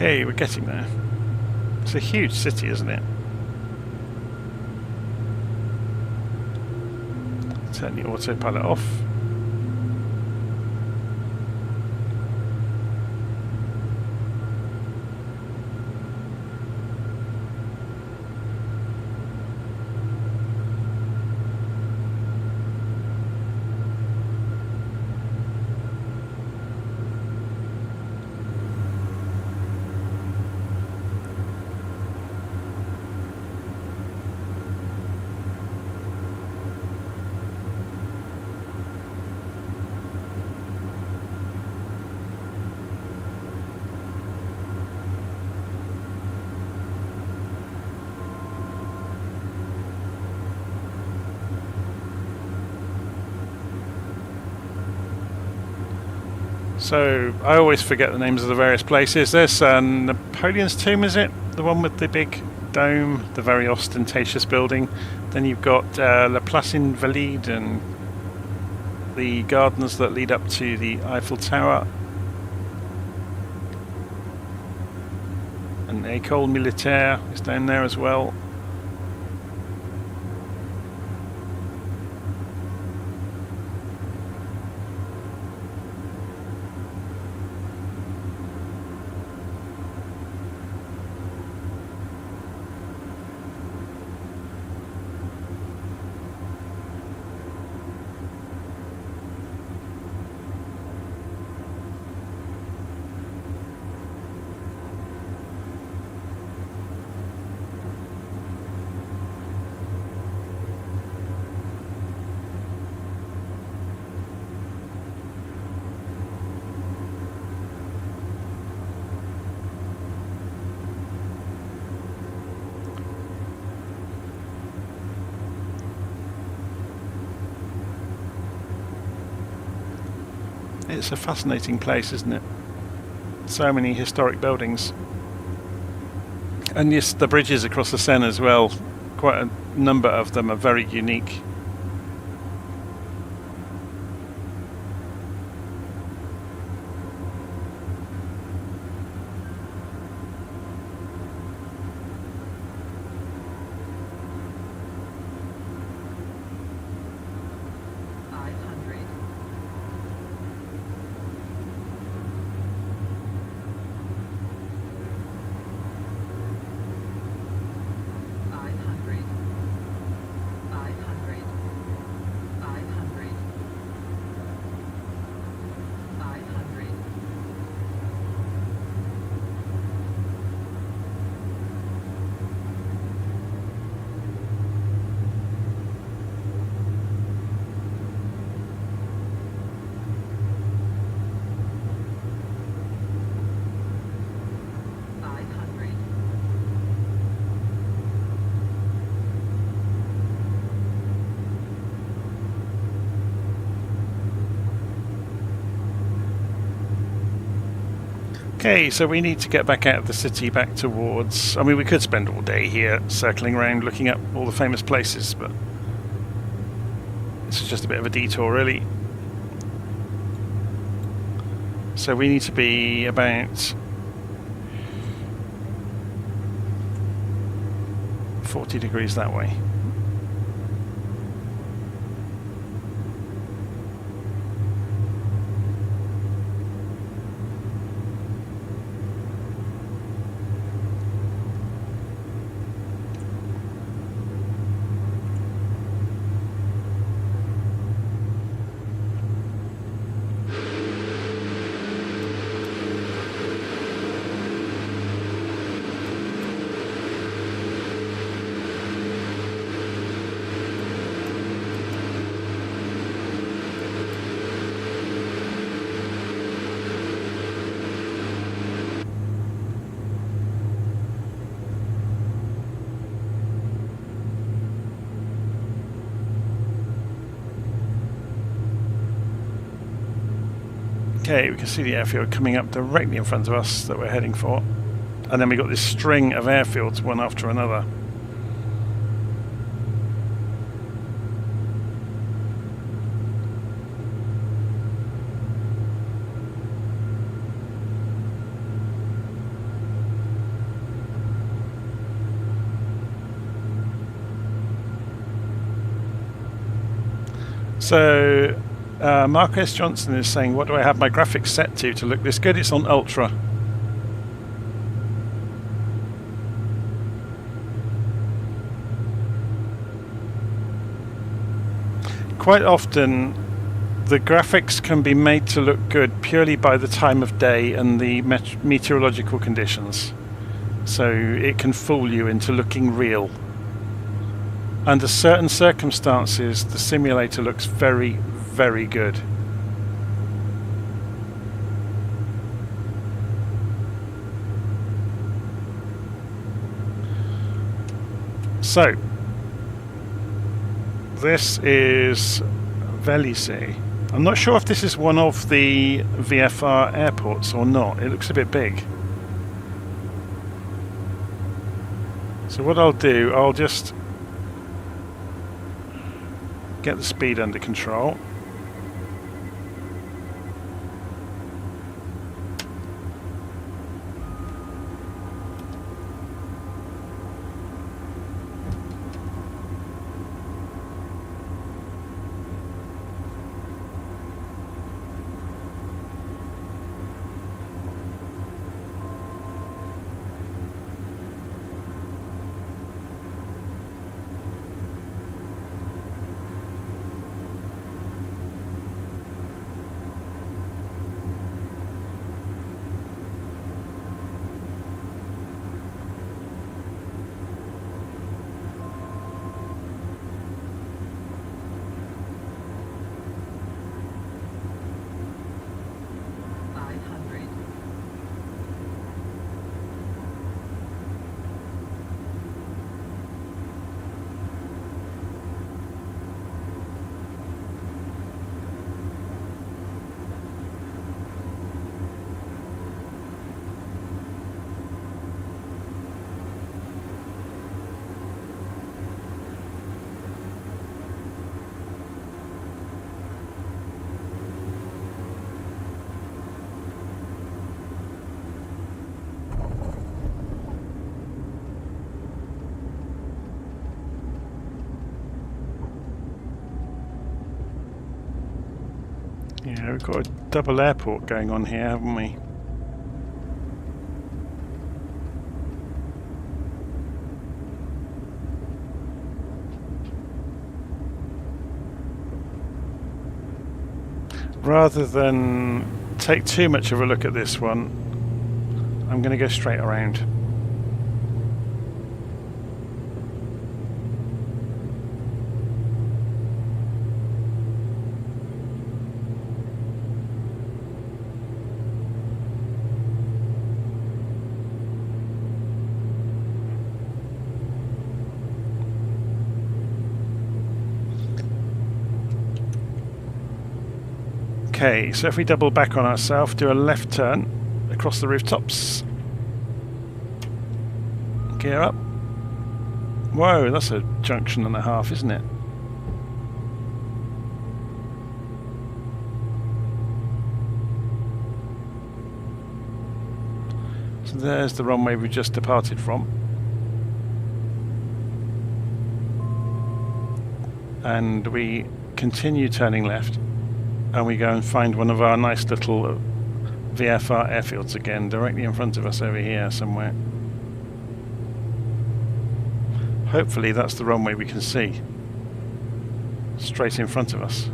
Okay, we're getting there. It's a huge city, isn't it? Turn the autopilot off. So I always forget the names of the various places. There's Napoleon's tomb, is it? The one with the big dome, the very ostentatious building. Then you've got La Place Invalides and the gardens that lead up to the Eiffel Tower. And École Militaire is down there as well. It's a fascinating place, isn't it? So many historic buildings. And yes, the bridges across the Seine as well. Quite a number of them are very unique. Okay, so we need to get back out of the city, back towards... I mean, we could spend all day here circling around looking at all the famous places, but this is just a bit of a detour, really. So we need to be about 40 degrees that way. Okay, we can see the airfield coming up directly in front of us that we're heading for. And then we've got this string of airfields, one after another. So Marcus Johnson is saying, what do I have my graphics set to look this good? It's on Ultra. Quite often the graphics can be made to look good purely by the time of day and the meteorological conditions. So it can fool you into looking real. Under certain circumstances, the simulator looks very, very good. So, this is Vélizy. I'm not sure if this is one of the VFR airports or not. It looks a bit big. So what I'll do, I'll just get the speed under control. Yeah, we've got a double airport going on here, haven't we? Rather than take too much of a look at this one, I'm going to go straight around. Okay, so if we double back on ourselves, do a left turn across the rooftops. Gear up. Whoa, that's a junction and a half, isn't it? So there's the runway we just departed from. And we continue turning left. And we go and find one of our nice little VFR airfields again, directly in front of us over here somewhere. Hopefully that's the runway we can see. Straight in front of us.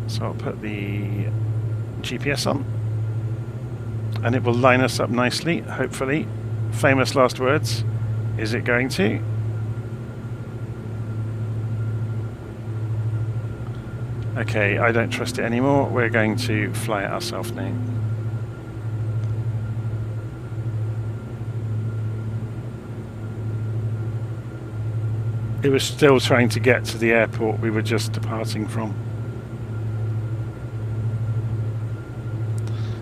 So I'll put the GPS on. And it will line us up nicely, hopefully. Famous last words. Is it going to? Okay, I don't trust it anymore. We're going to fly it ourselves now. It was still trying to get to the airport we were just departing from.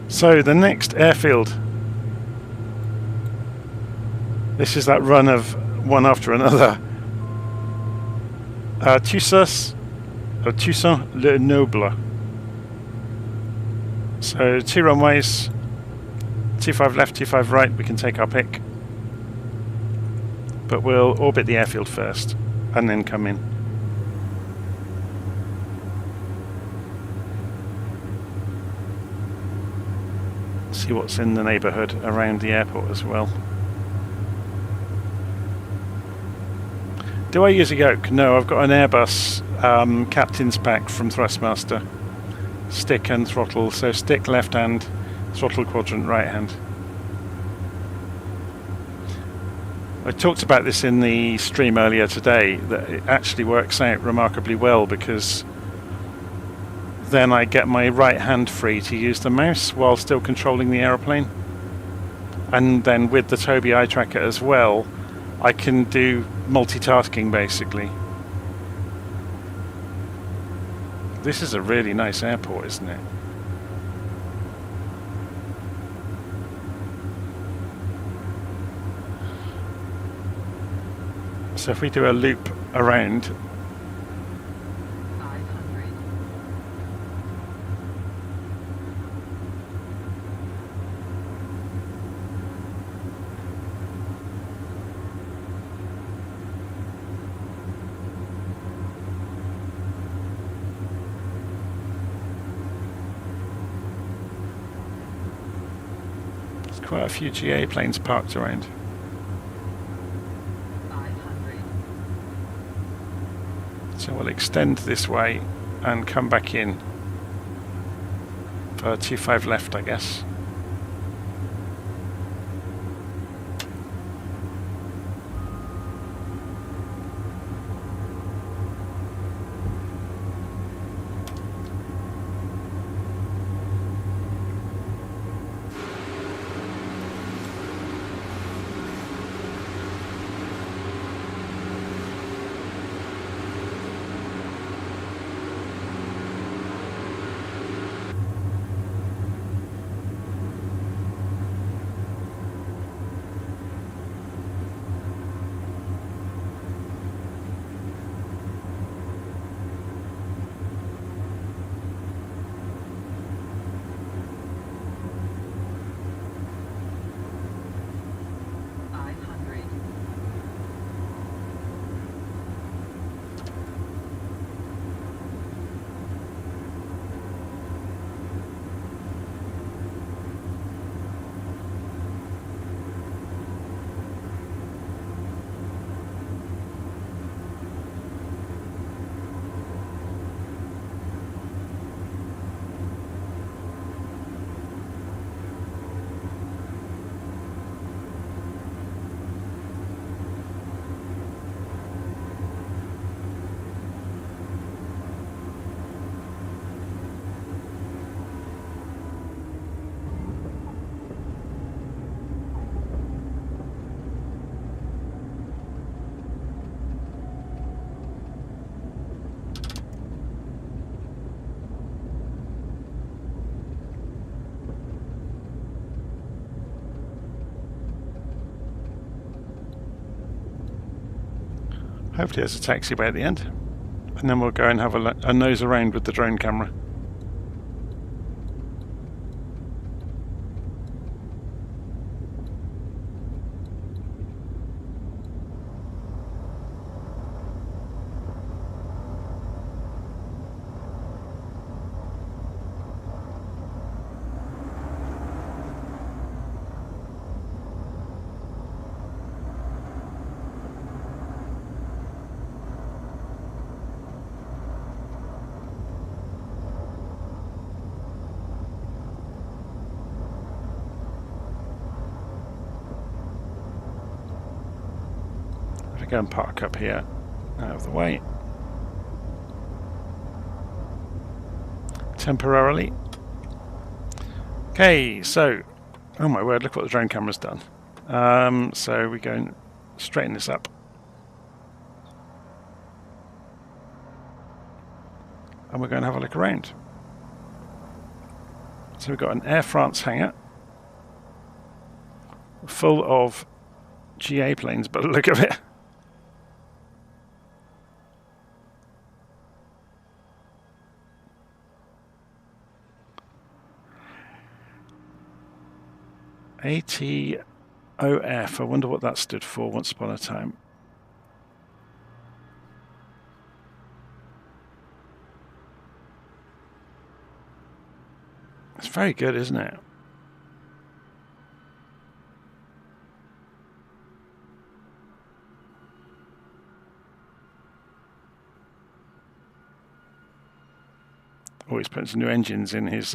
So the next airfield, this is that run of one after another. Tusa Le Noble. So 2 runways, 25 left, 25 right, we can take our pick. But we'll orbit the airfield first and then come in. See what's in the neighbourhood around the airport as well. Do I use a yoke? No, I've got an Airbus captain's pack from Thrustmaster. Stick and throttle, so stick left hand, throttle quadrant right hand. I talked about this in the stream earlier today, that it actually works out remarkably well because then I get my right hand free to use the mouse while still controlling the aeroplane. And then with the Tobii Eye Tracker as well, I can do multitasking basically. This is a really nice airport, isn't it? So if we do a loop around, 500. there's quite a few GA planes parked around. 500. So we'll extend this way and come back in for 25 left, I guess. Hopefully there's a taxiway at the end, and then we'll go and have a nose around with the drone camera. Go and park up here, out of the way, temporarily. Okay, so, oh my word, look what the drone camera's done. So we go and straighten this up. And we're going to have a look around. So we've got an Air France hangar full of GA planes, but look at it. ATOF, I wonder what that stood for once upon a time. It's very good, isn't it? Oh, he's putting some new engines in his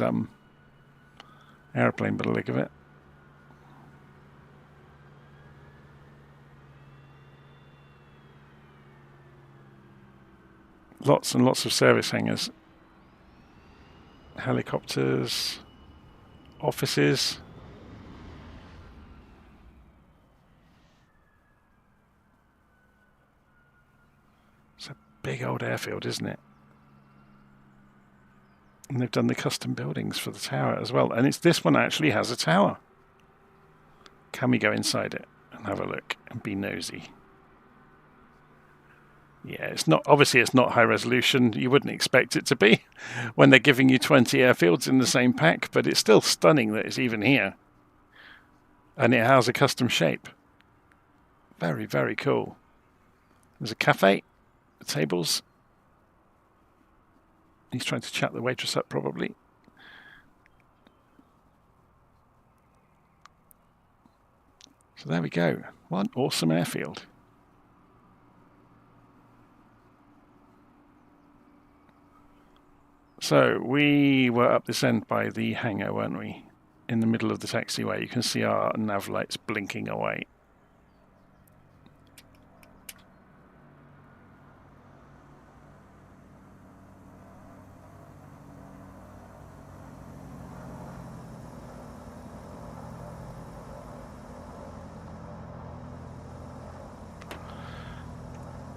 airplane by the look of it. Lots and lots of service hangars. Helicopters, offices. It's a big old airfield, isn't it? And they've done the custom buildings for the tower as well. And this one actually has a tower. Can we go inside it and have a look and be nosy? Yeah, it's not, obviously it's not high resolution. You wouldn't expect it to be when they're giving you 20 airfields in the same pack, but it's still stunning that it's even here. And it has a custom shape. Very, very cool. There's a cafe, tables. He's trying to chat the waitress up, probably. So there we go. What an awesome airfield. So we were up this end by the hangar, weren't we? In the middle of the taxiway. You can see our nav lights blinking away.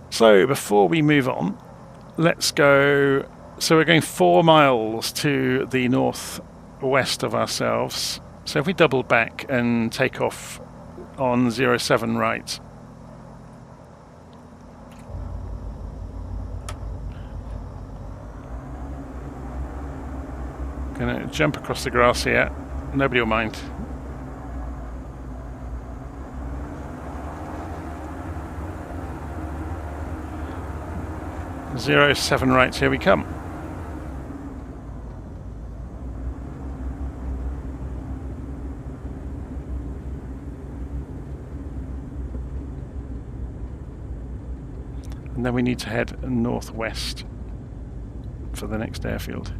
So before we move on, let's go. So we're going 4 miles to the northwest of ourselves. So if we double back and take off on 07 right. Gonna jump across the grass here. Nobody will mind. 07 right, here we come. And then we need to head northwest for the next airfield.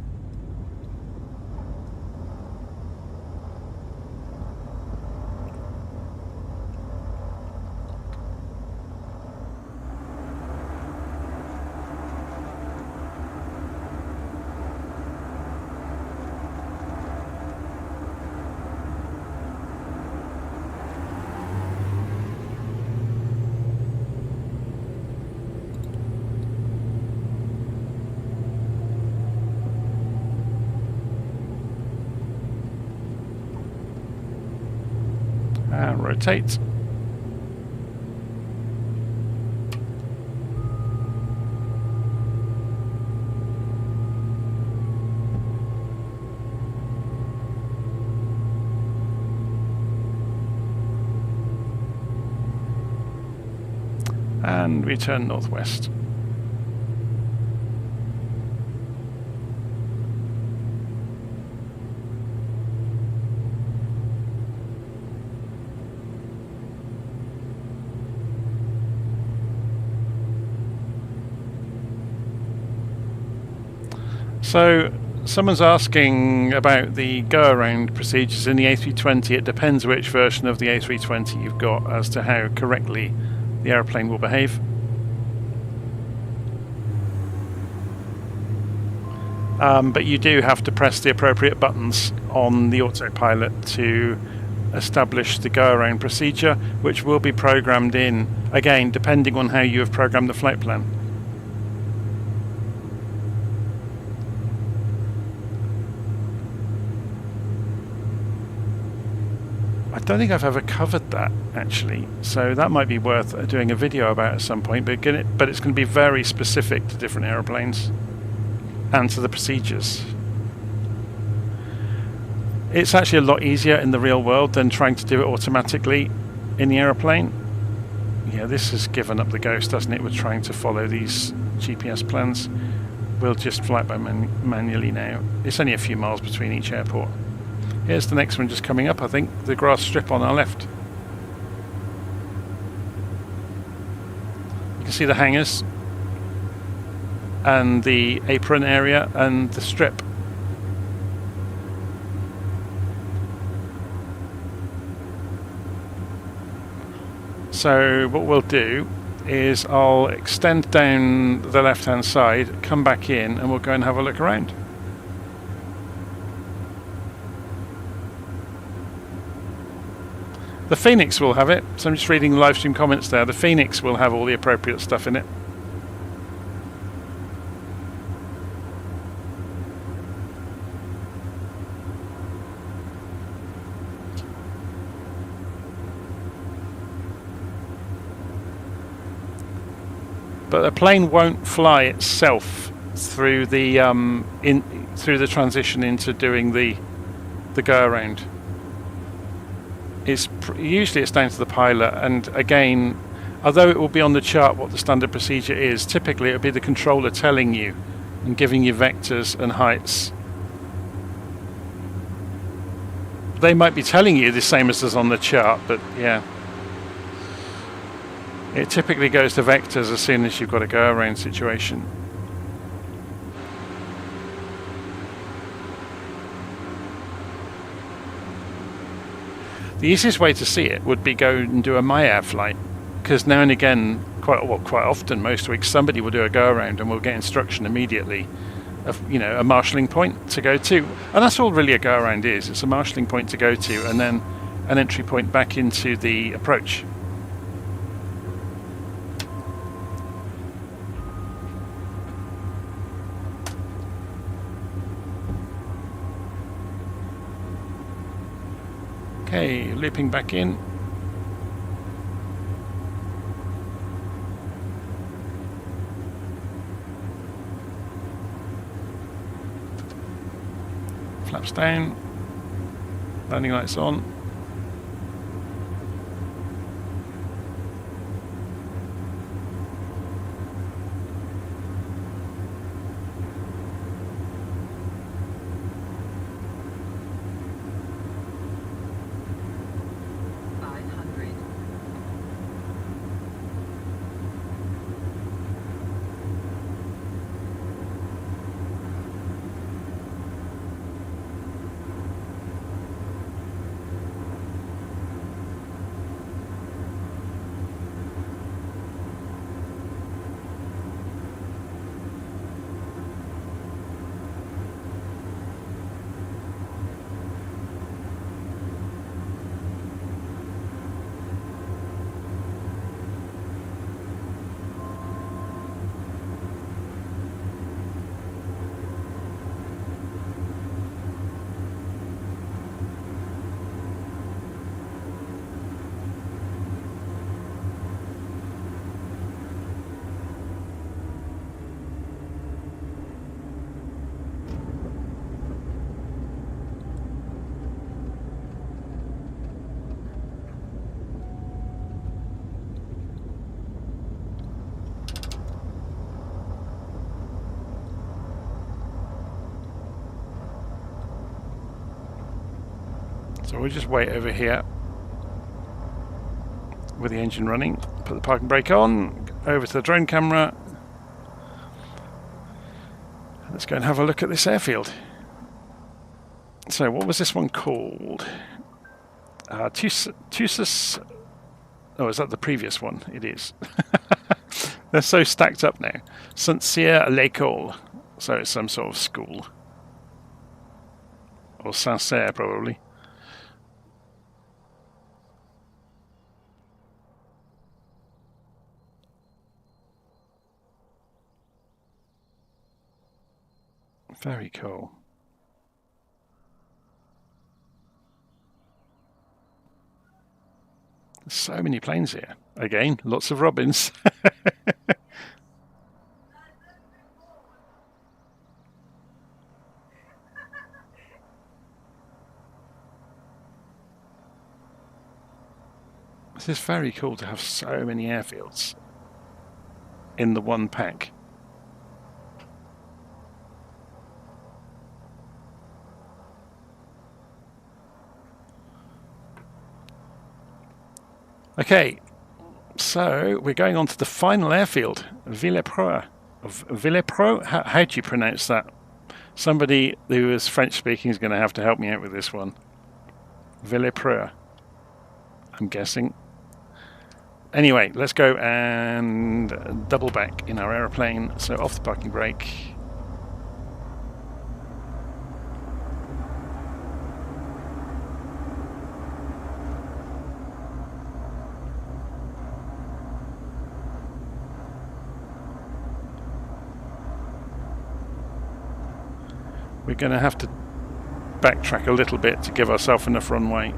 And rotate. And we turn northwest. So someone's asking about the go-around procedures in the A320. It depends which version of the A320 you've got as to how correctly the airplane will behave. But you do have to press the appropriate buttons on the autopilot to establish the go-around procedure, which will be programmed in, again, depending on how you have programmed the flight plan. I don't think I've ever covered that, actually, so that might be worth doing a video about at some point, but it's going to be very specific to different aeroplanes and to the procedures. It's actually a lot easier in the real world than trying to do it automatically in the aeroplane. Yeah, this has given up the ghost, doesn't it, with trying to follow these GPS plans. We'll just fly it by manually now. It's only a few miles between each airport. Here's the next one just coming up, I think, the grass strip on our left. You can see the hangars and the apron area and the strip. So what we'll do is I'll extend down the left hand side, come back in, and we'll go and have a look around. The Phoenix will have it, so I'm just reading the live stream comments there. The Phoenix will have all the appropriate stuff in it. But the plane won't fly itself through the through the transition into doing the go around. Usually it's down to the pilot, and again, although it will be on the chart what the standard procedure is, typically it will be the controller telling you and giving you vectors and heights. They might be telling you the same as is on the chart, but yeah. It typically goes to vectors as soon as you've got a go-around situation. The easiest way to see it would be go and do a MyAir flight, because now and again, quite often, most weeks, somebody will do a go-around and we'll get instruction immediately of, you know, a marshalling point to go to, and that's all really a go-around is. It's a marshalling point to go to, and then an entry point back into the approach. Okay, looping back in. Flaps down. Landing lights on. So we'll just wait over here with the engine running, put the parking brake on, over to the drone camera. Let's go and have a look at this airfield. So what was this one called? Tusa. Oh, is that the previous one? It is. They're so stacked up now. Saint-Cyr à l'école. So it's some sort of school. Or Saint-Cyr probably. Very cool. There's so many planes here. Again, lots of robins. This is very cool to have so many airfields in the one pack. Okay, so we're going on to the final airfield, Villepro. How do you pronounce that? Somebody who is French speaking is going to have to help me out with this one. Villepro, I'm guessing. Anyway, let's go and double back in our aeroplane. So off the parking brake. We're going to have to backtrack a little bit to give ourselves enough runway.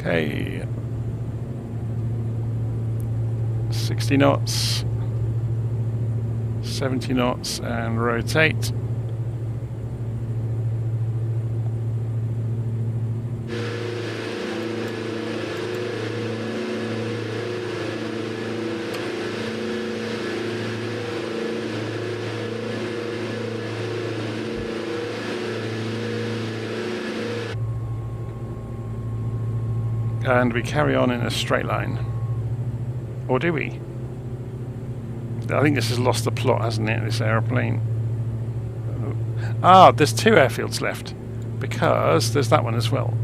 Okay, 60 knots, 70 knots, and rotate. And we carry on in a straight line. Or do we? I think this has lost the plot, hasn't it, this aeroplane? Ah, there's two airfields left. Because there's that one as well.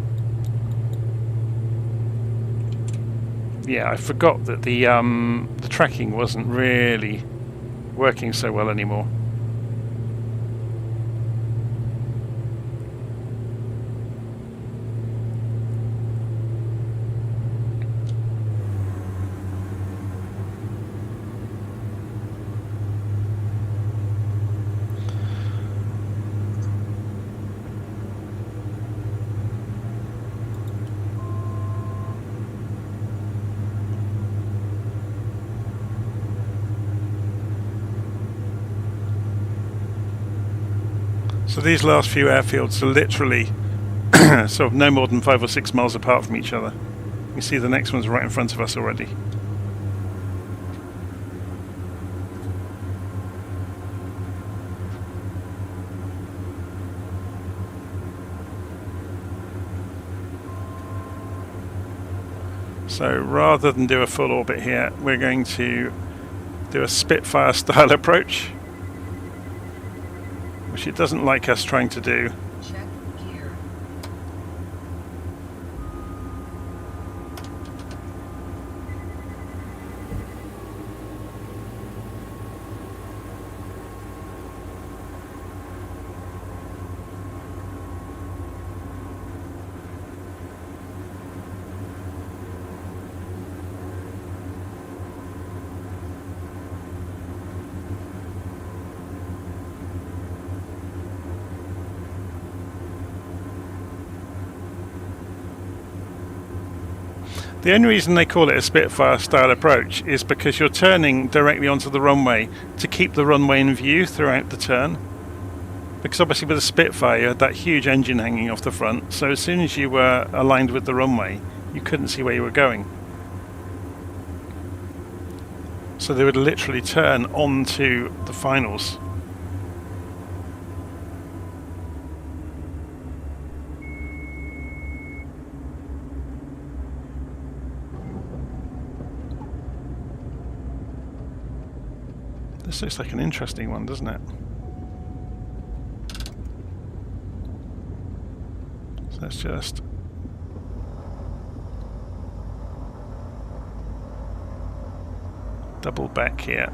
Yeah, I forgot that the tracking wasn't really working so well anymore. So these last few airfields are literally sort of no more than 5 or 6 miles apart from each other. You see the next one's right in front of us already. So rather than do a full orbit here, we're going to do a Spitfire style approach, which it doesn't like us trying to do. Check gear. The only reason they call it a Spitfire style approach is because you're turning directly onto the runway to keep the runway in view throughout the turn. Because obviously with a Spitfire you had that huge engine hanging off the front, so as soon as you were aligned with the runway you couldn't see where you were going. So they would literally turn onto the finals. This looks like an interesting one, doesn't it? So let's just double back here.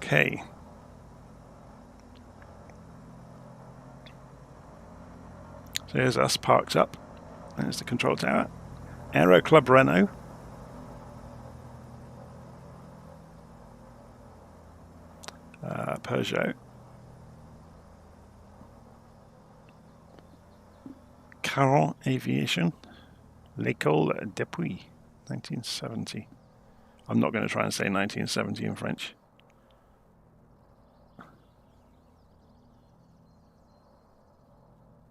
Okay. So here's us parked up. There's the control tower. Aero Club Renault. Peugeot. Caron Aviation. L'École depuis 1970. I'm not going to try and say 1970 in French.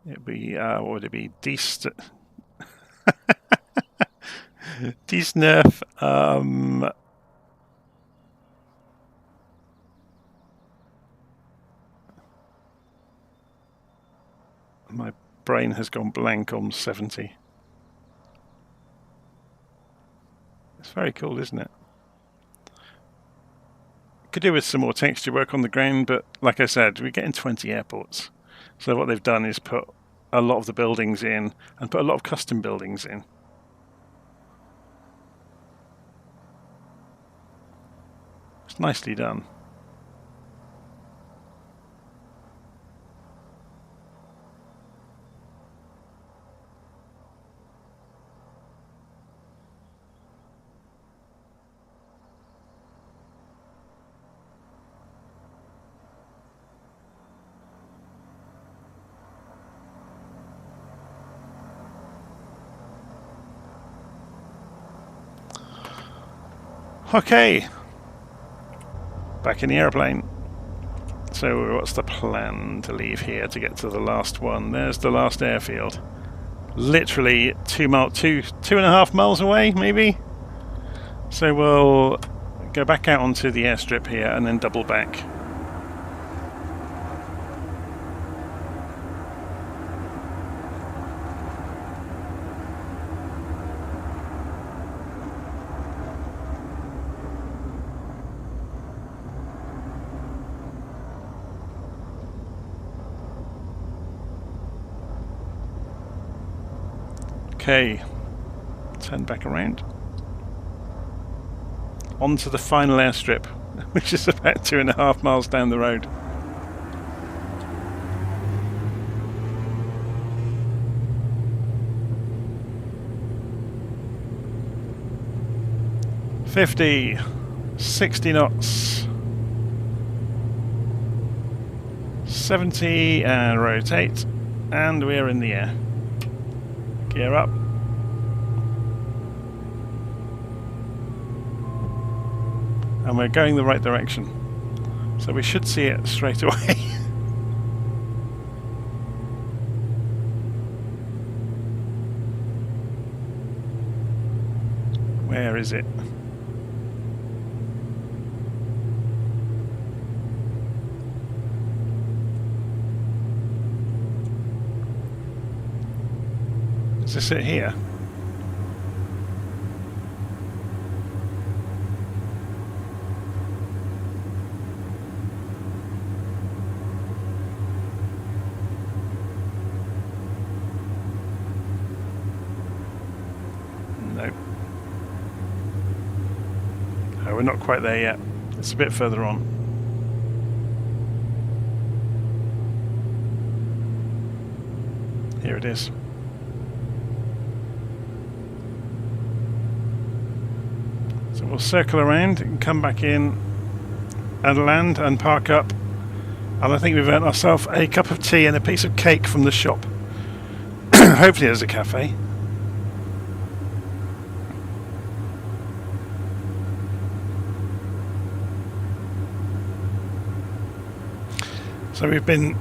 It'd be, what would it be? 19, my brain has gone blank on 70. It's very cool, isn't it? Could do with some more texture work on the ground, but like I said, we're getting 20 airports. So what they've done is put a lot of the buildings in and put a lot of custom buildings in. It's nicely done. Okay, back in the airplane. So what's the plan to leave here to get to the last one? There's the last airfield. Literally 2.5 miles away, maybe? So we'll go back out onto the airstrip here and then double back. Okay, turn back around. Onto the final airstrip, which is about 2.5 miles down the road. "50, 60 knots, 70 and rotate, and we're in the air. Gear up. And we're going the right direction. So we should see it straight away. Where is it? Is this it here? No. Oh, we're not quite there yet. It's a bit further on. Here it is. So we'll circle around and come back in and land and park up. And I think we've earned ourselves a cup of tea and a piece of cake from the shop. Hopefully there's a cafe. So we've been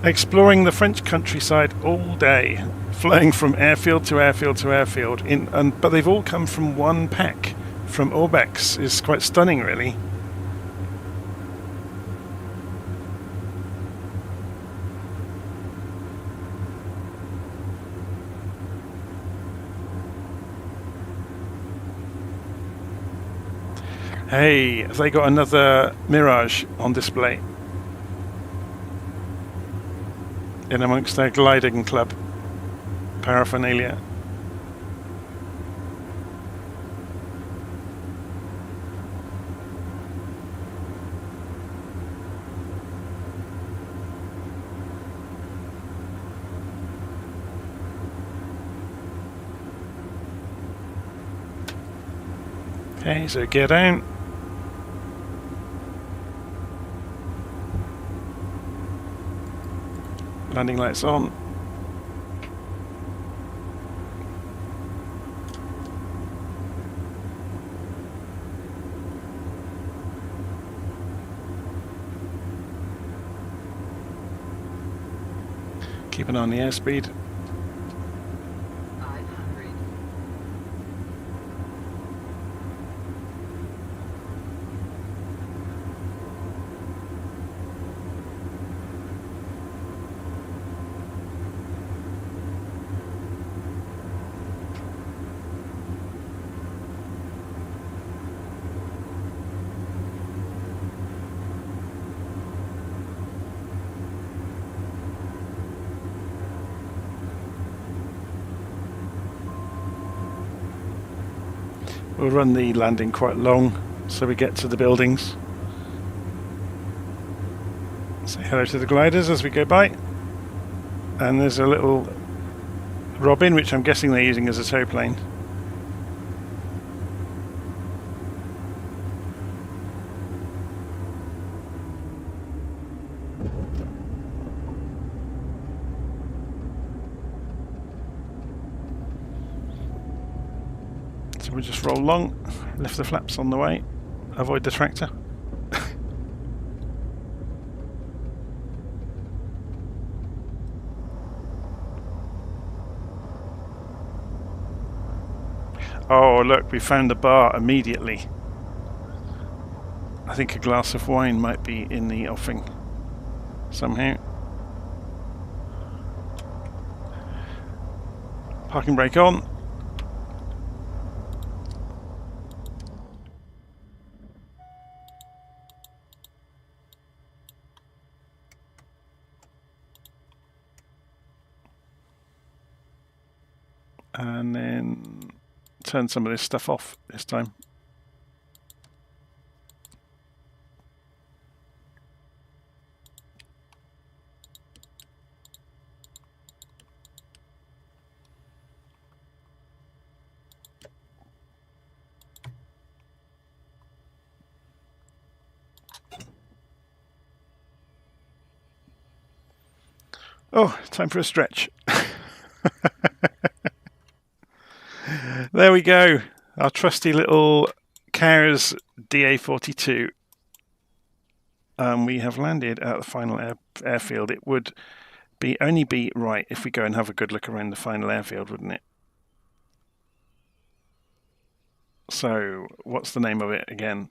exploring the French countryside all day, flying from airfield to airfield to airfield, but they've all come from one pack from Orbx. It's quite stunning, really. Hey, have they got another Mirage on display? In amongst their gliding club paraphernalia. Okay, so gear down. Landing lights on. Keep an eye on the airspeed. 500. We'll run the landing quite long so we get to the buildings. Say hello to the gliders as we go by. And there's a little Robin, which I'm guessing they're using as a tow plane. So we'll just roll along, lift the flaps on the way, avoid the tractor. Oh look, we found the bar immediately. I think a glass of wine might be in the offing somehow. Parking brake on. And then turn some of this stuff off this time. Oh, time for a stretch. There we go. Our trusty little COWS DA42. We have landed at the final airfield. It would only be right if we go and have a good look around the final airfield, wouldn't it? So, what's the name of it again?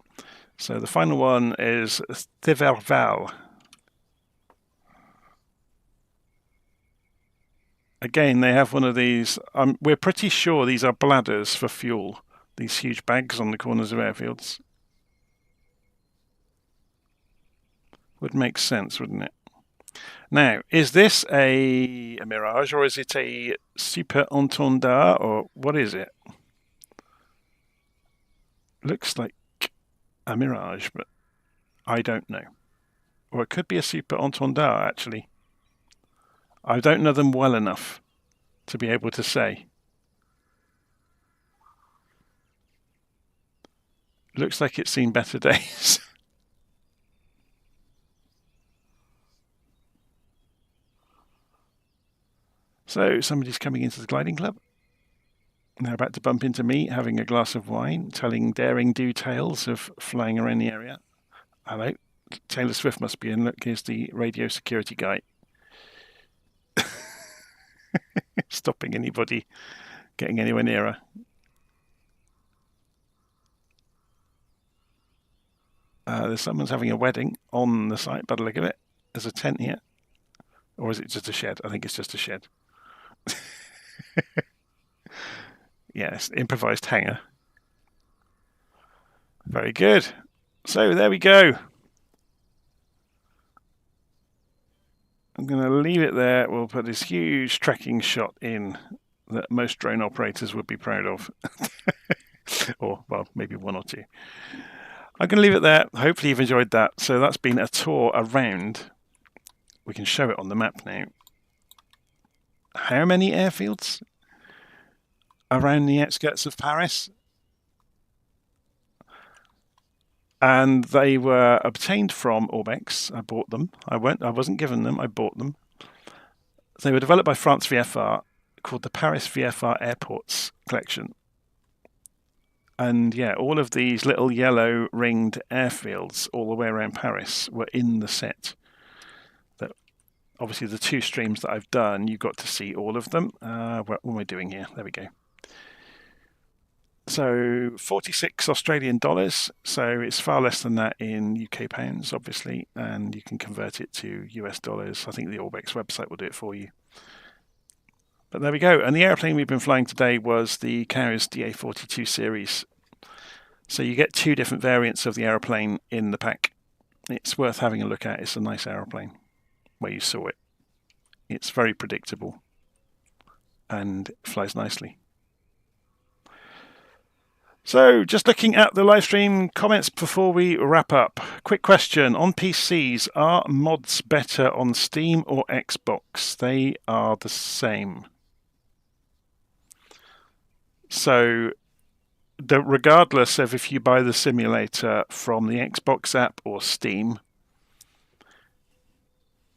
So the final one is Thiverval. Again, they have one of these. We're pretty sure these are bladders for fuel. These huge bags on the corners of airfields. Would make sense, wouldn't it? Now, is this a Mirage or is it a Super Entendard or what is it? Looks like a Mirage, but I don't know. Or it could be a Super Entendard, actually. I don't know them well enough to be able to say. Looks like it's seen better days. So somebody's coming into the gliding club. They're about to bump into me, having a glass of wine, telling daring do tales of flying around the area. Hello, Taylor Swift must be in. Look, here's the radio security guy. Stopping anybody getting anywhere near her. There's someone's having a wedding on the site, by the look of it. There's a tent here. Or is it just a shed? I think it's just a shed. Yes, improvised hangar. Very good. So there we go. I'm going to leave it there. We'll put this huge tracking shot in that most drone operators would be proud of. Or, well, maybe one or two. I'm going to leave it there. Hopefully you've enjoyed that. So that's been a tour around. We can show it on the map now. How many airfields around the outskirts of Paris? And they were obtained from Orbx. I bought them. I wasn't given them. I bought them. They were developed by France VFR, called the Paris VFR Airports collection. And yeah, all of these little yellow ringed airfields all the way around Paris were in the set. That obviously the 2 streams that I've done, you got to see all of them. What am I doing here? There we go. So 46 Australian dollars. So it's far less than that in UK pounds, obviously, and you can convert it to US dollars. I think the Orbx website will do it for you. But there we go. And the airplane we've been flying today was the COWS DA42 series. So you get 2 different variants of the airplane in the pack. It's worth having a look at. It's a nice airplane where you saw it. It's very predictable and flies nicely. So just looking at the live stream comments before we wrap up. Quick question. On PCs, are mods better on Steam or Xbox? They are the same. So regardless of if you buy the simulator from the Xbox app or Steam,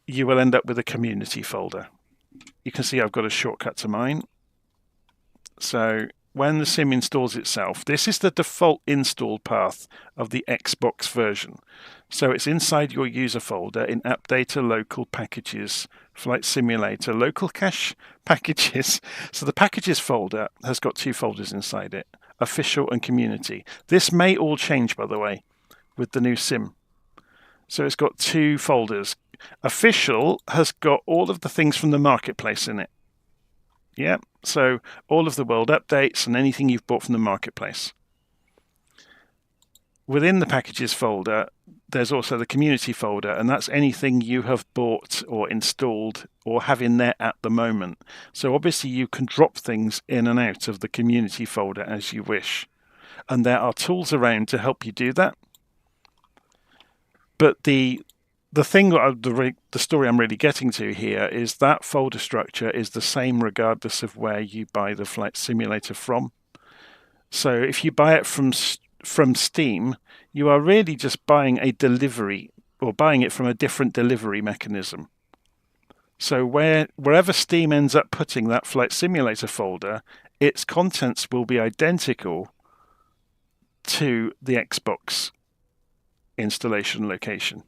you will end up with a community folder. You can see I've got a shortcut to mine. So when the sim installs itself, this is the default install path of the Xbox version. So it's inside your user folder in app data, local packages, flight simulator, local cache packages. So the packages folder has got 2 folders inside it, official and community. This may all change, by the way, with the new sim. So it's got 2 folders. Official has got all of the things from the marketplace in it. Yeah, so all of the world updates and anything you've bought from the marketplace. Within the packages folder, there's also the community folder, and that's anything you have bought or installed or have in there at the moment. So obviously you can drop things in and out of the community folder as you wish. And there are tools around to help you do that. But the thing, the story I'm really getting to here is that folder structure is the same regardless of where you buy the flight simulator from. So if you buy it from Steam, you are really just buying a delivery or buying it from a different delivery mechanism. So wherever Steam ends up putting that flight simulator folder, its contents will be identical to the Xbox installation location.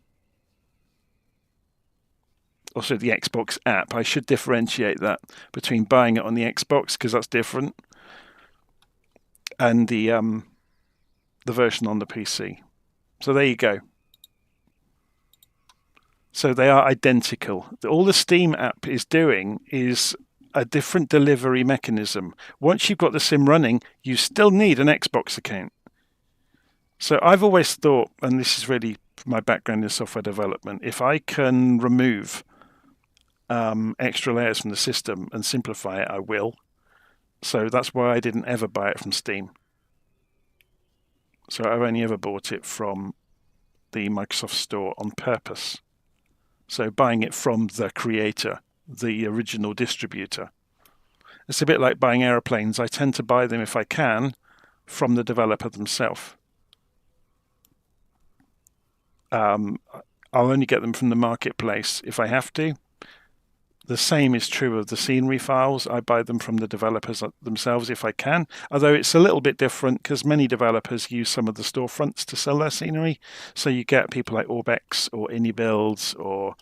Also the Xbox app. I should differentiate that between buying it on the Xbox, because that's different, and the version on the PC. So there you go. So they are identical. All the Steam app is doing is a different delivery mechanism. Once you've got the sim running, you still need an Xbox account. So I've always thought, and this is really my background in software development, if I can remove extra layers from the system and simplify it, I will. So that's why I didn't ever buy it from Steam. So I've only ever bought it from the Microsoft Store on purpose. So buying it from the creator, the original distributor. It's a bit like buying airplanes. I tend to buy them, if I can, from the developer themselves. I'll only get them from the marketplace if I have to. The same is true of the scenery files. I buy them from the developers themselves if I can, although it's a little bit different because many developers use some of the storefronts to sell their scenery. So you get people like Orbx or IndyBuilds or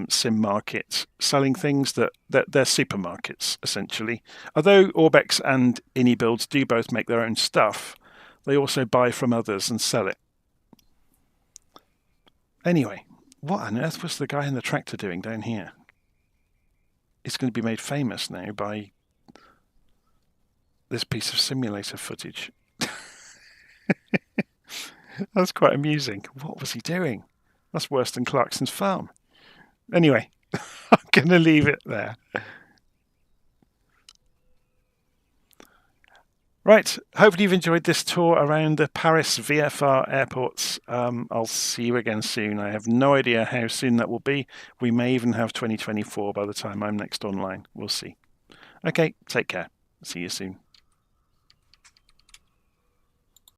Sim Market selling things that they're supermarkets, essentially. Although Orbx and IndyBuilds do both make their own stuff, they also buy from others and sell it. Anyway, what on earth was the guy in the tractor doing down here? It's going to be made famous now by this piece of simulator footage. That's quite amusing. What was he doing? That's worse than Clarkson's farm. Anyway, I'm going to leave it there. Right, hopefully you've enjoyed this tour around the Paris VFR Airports. I'll see you again soon. I have no idea how soon that will be. We may even have 2024 by the time I'm next online. We'll see. Okay, take care. See you soon.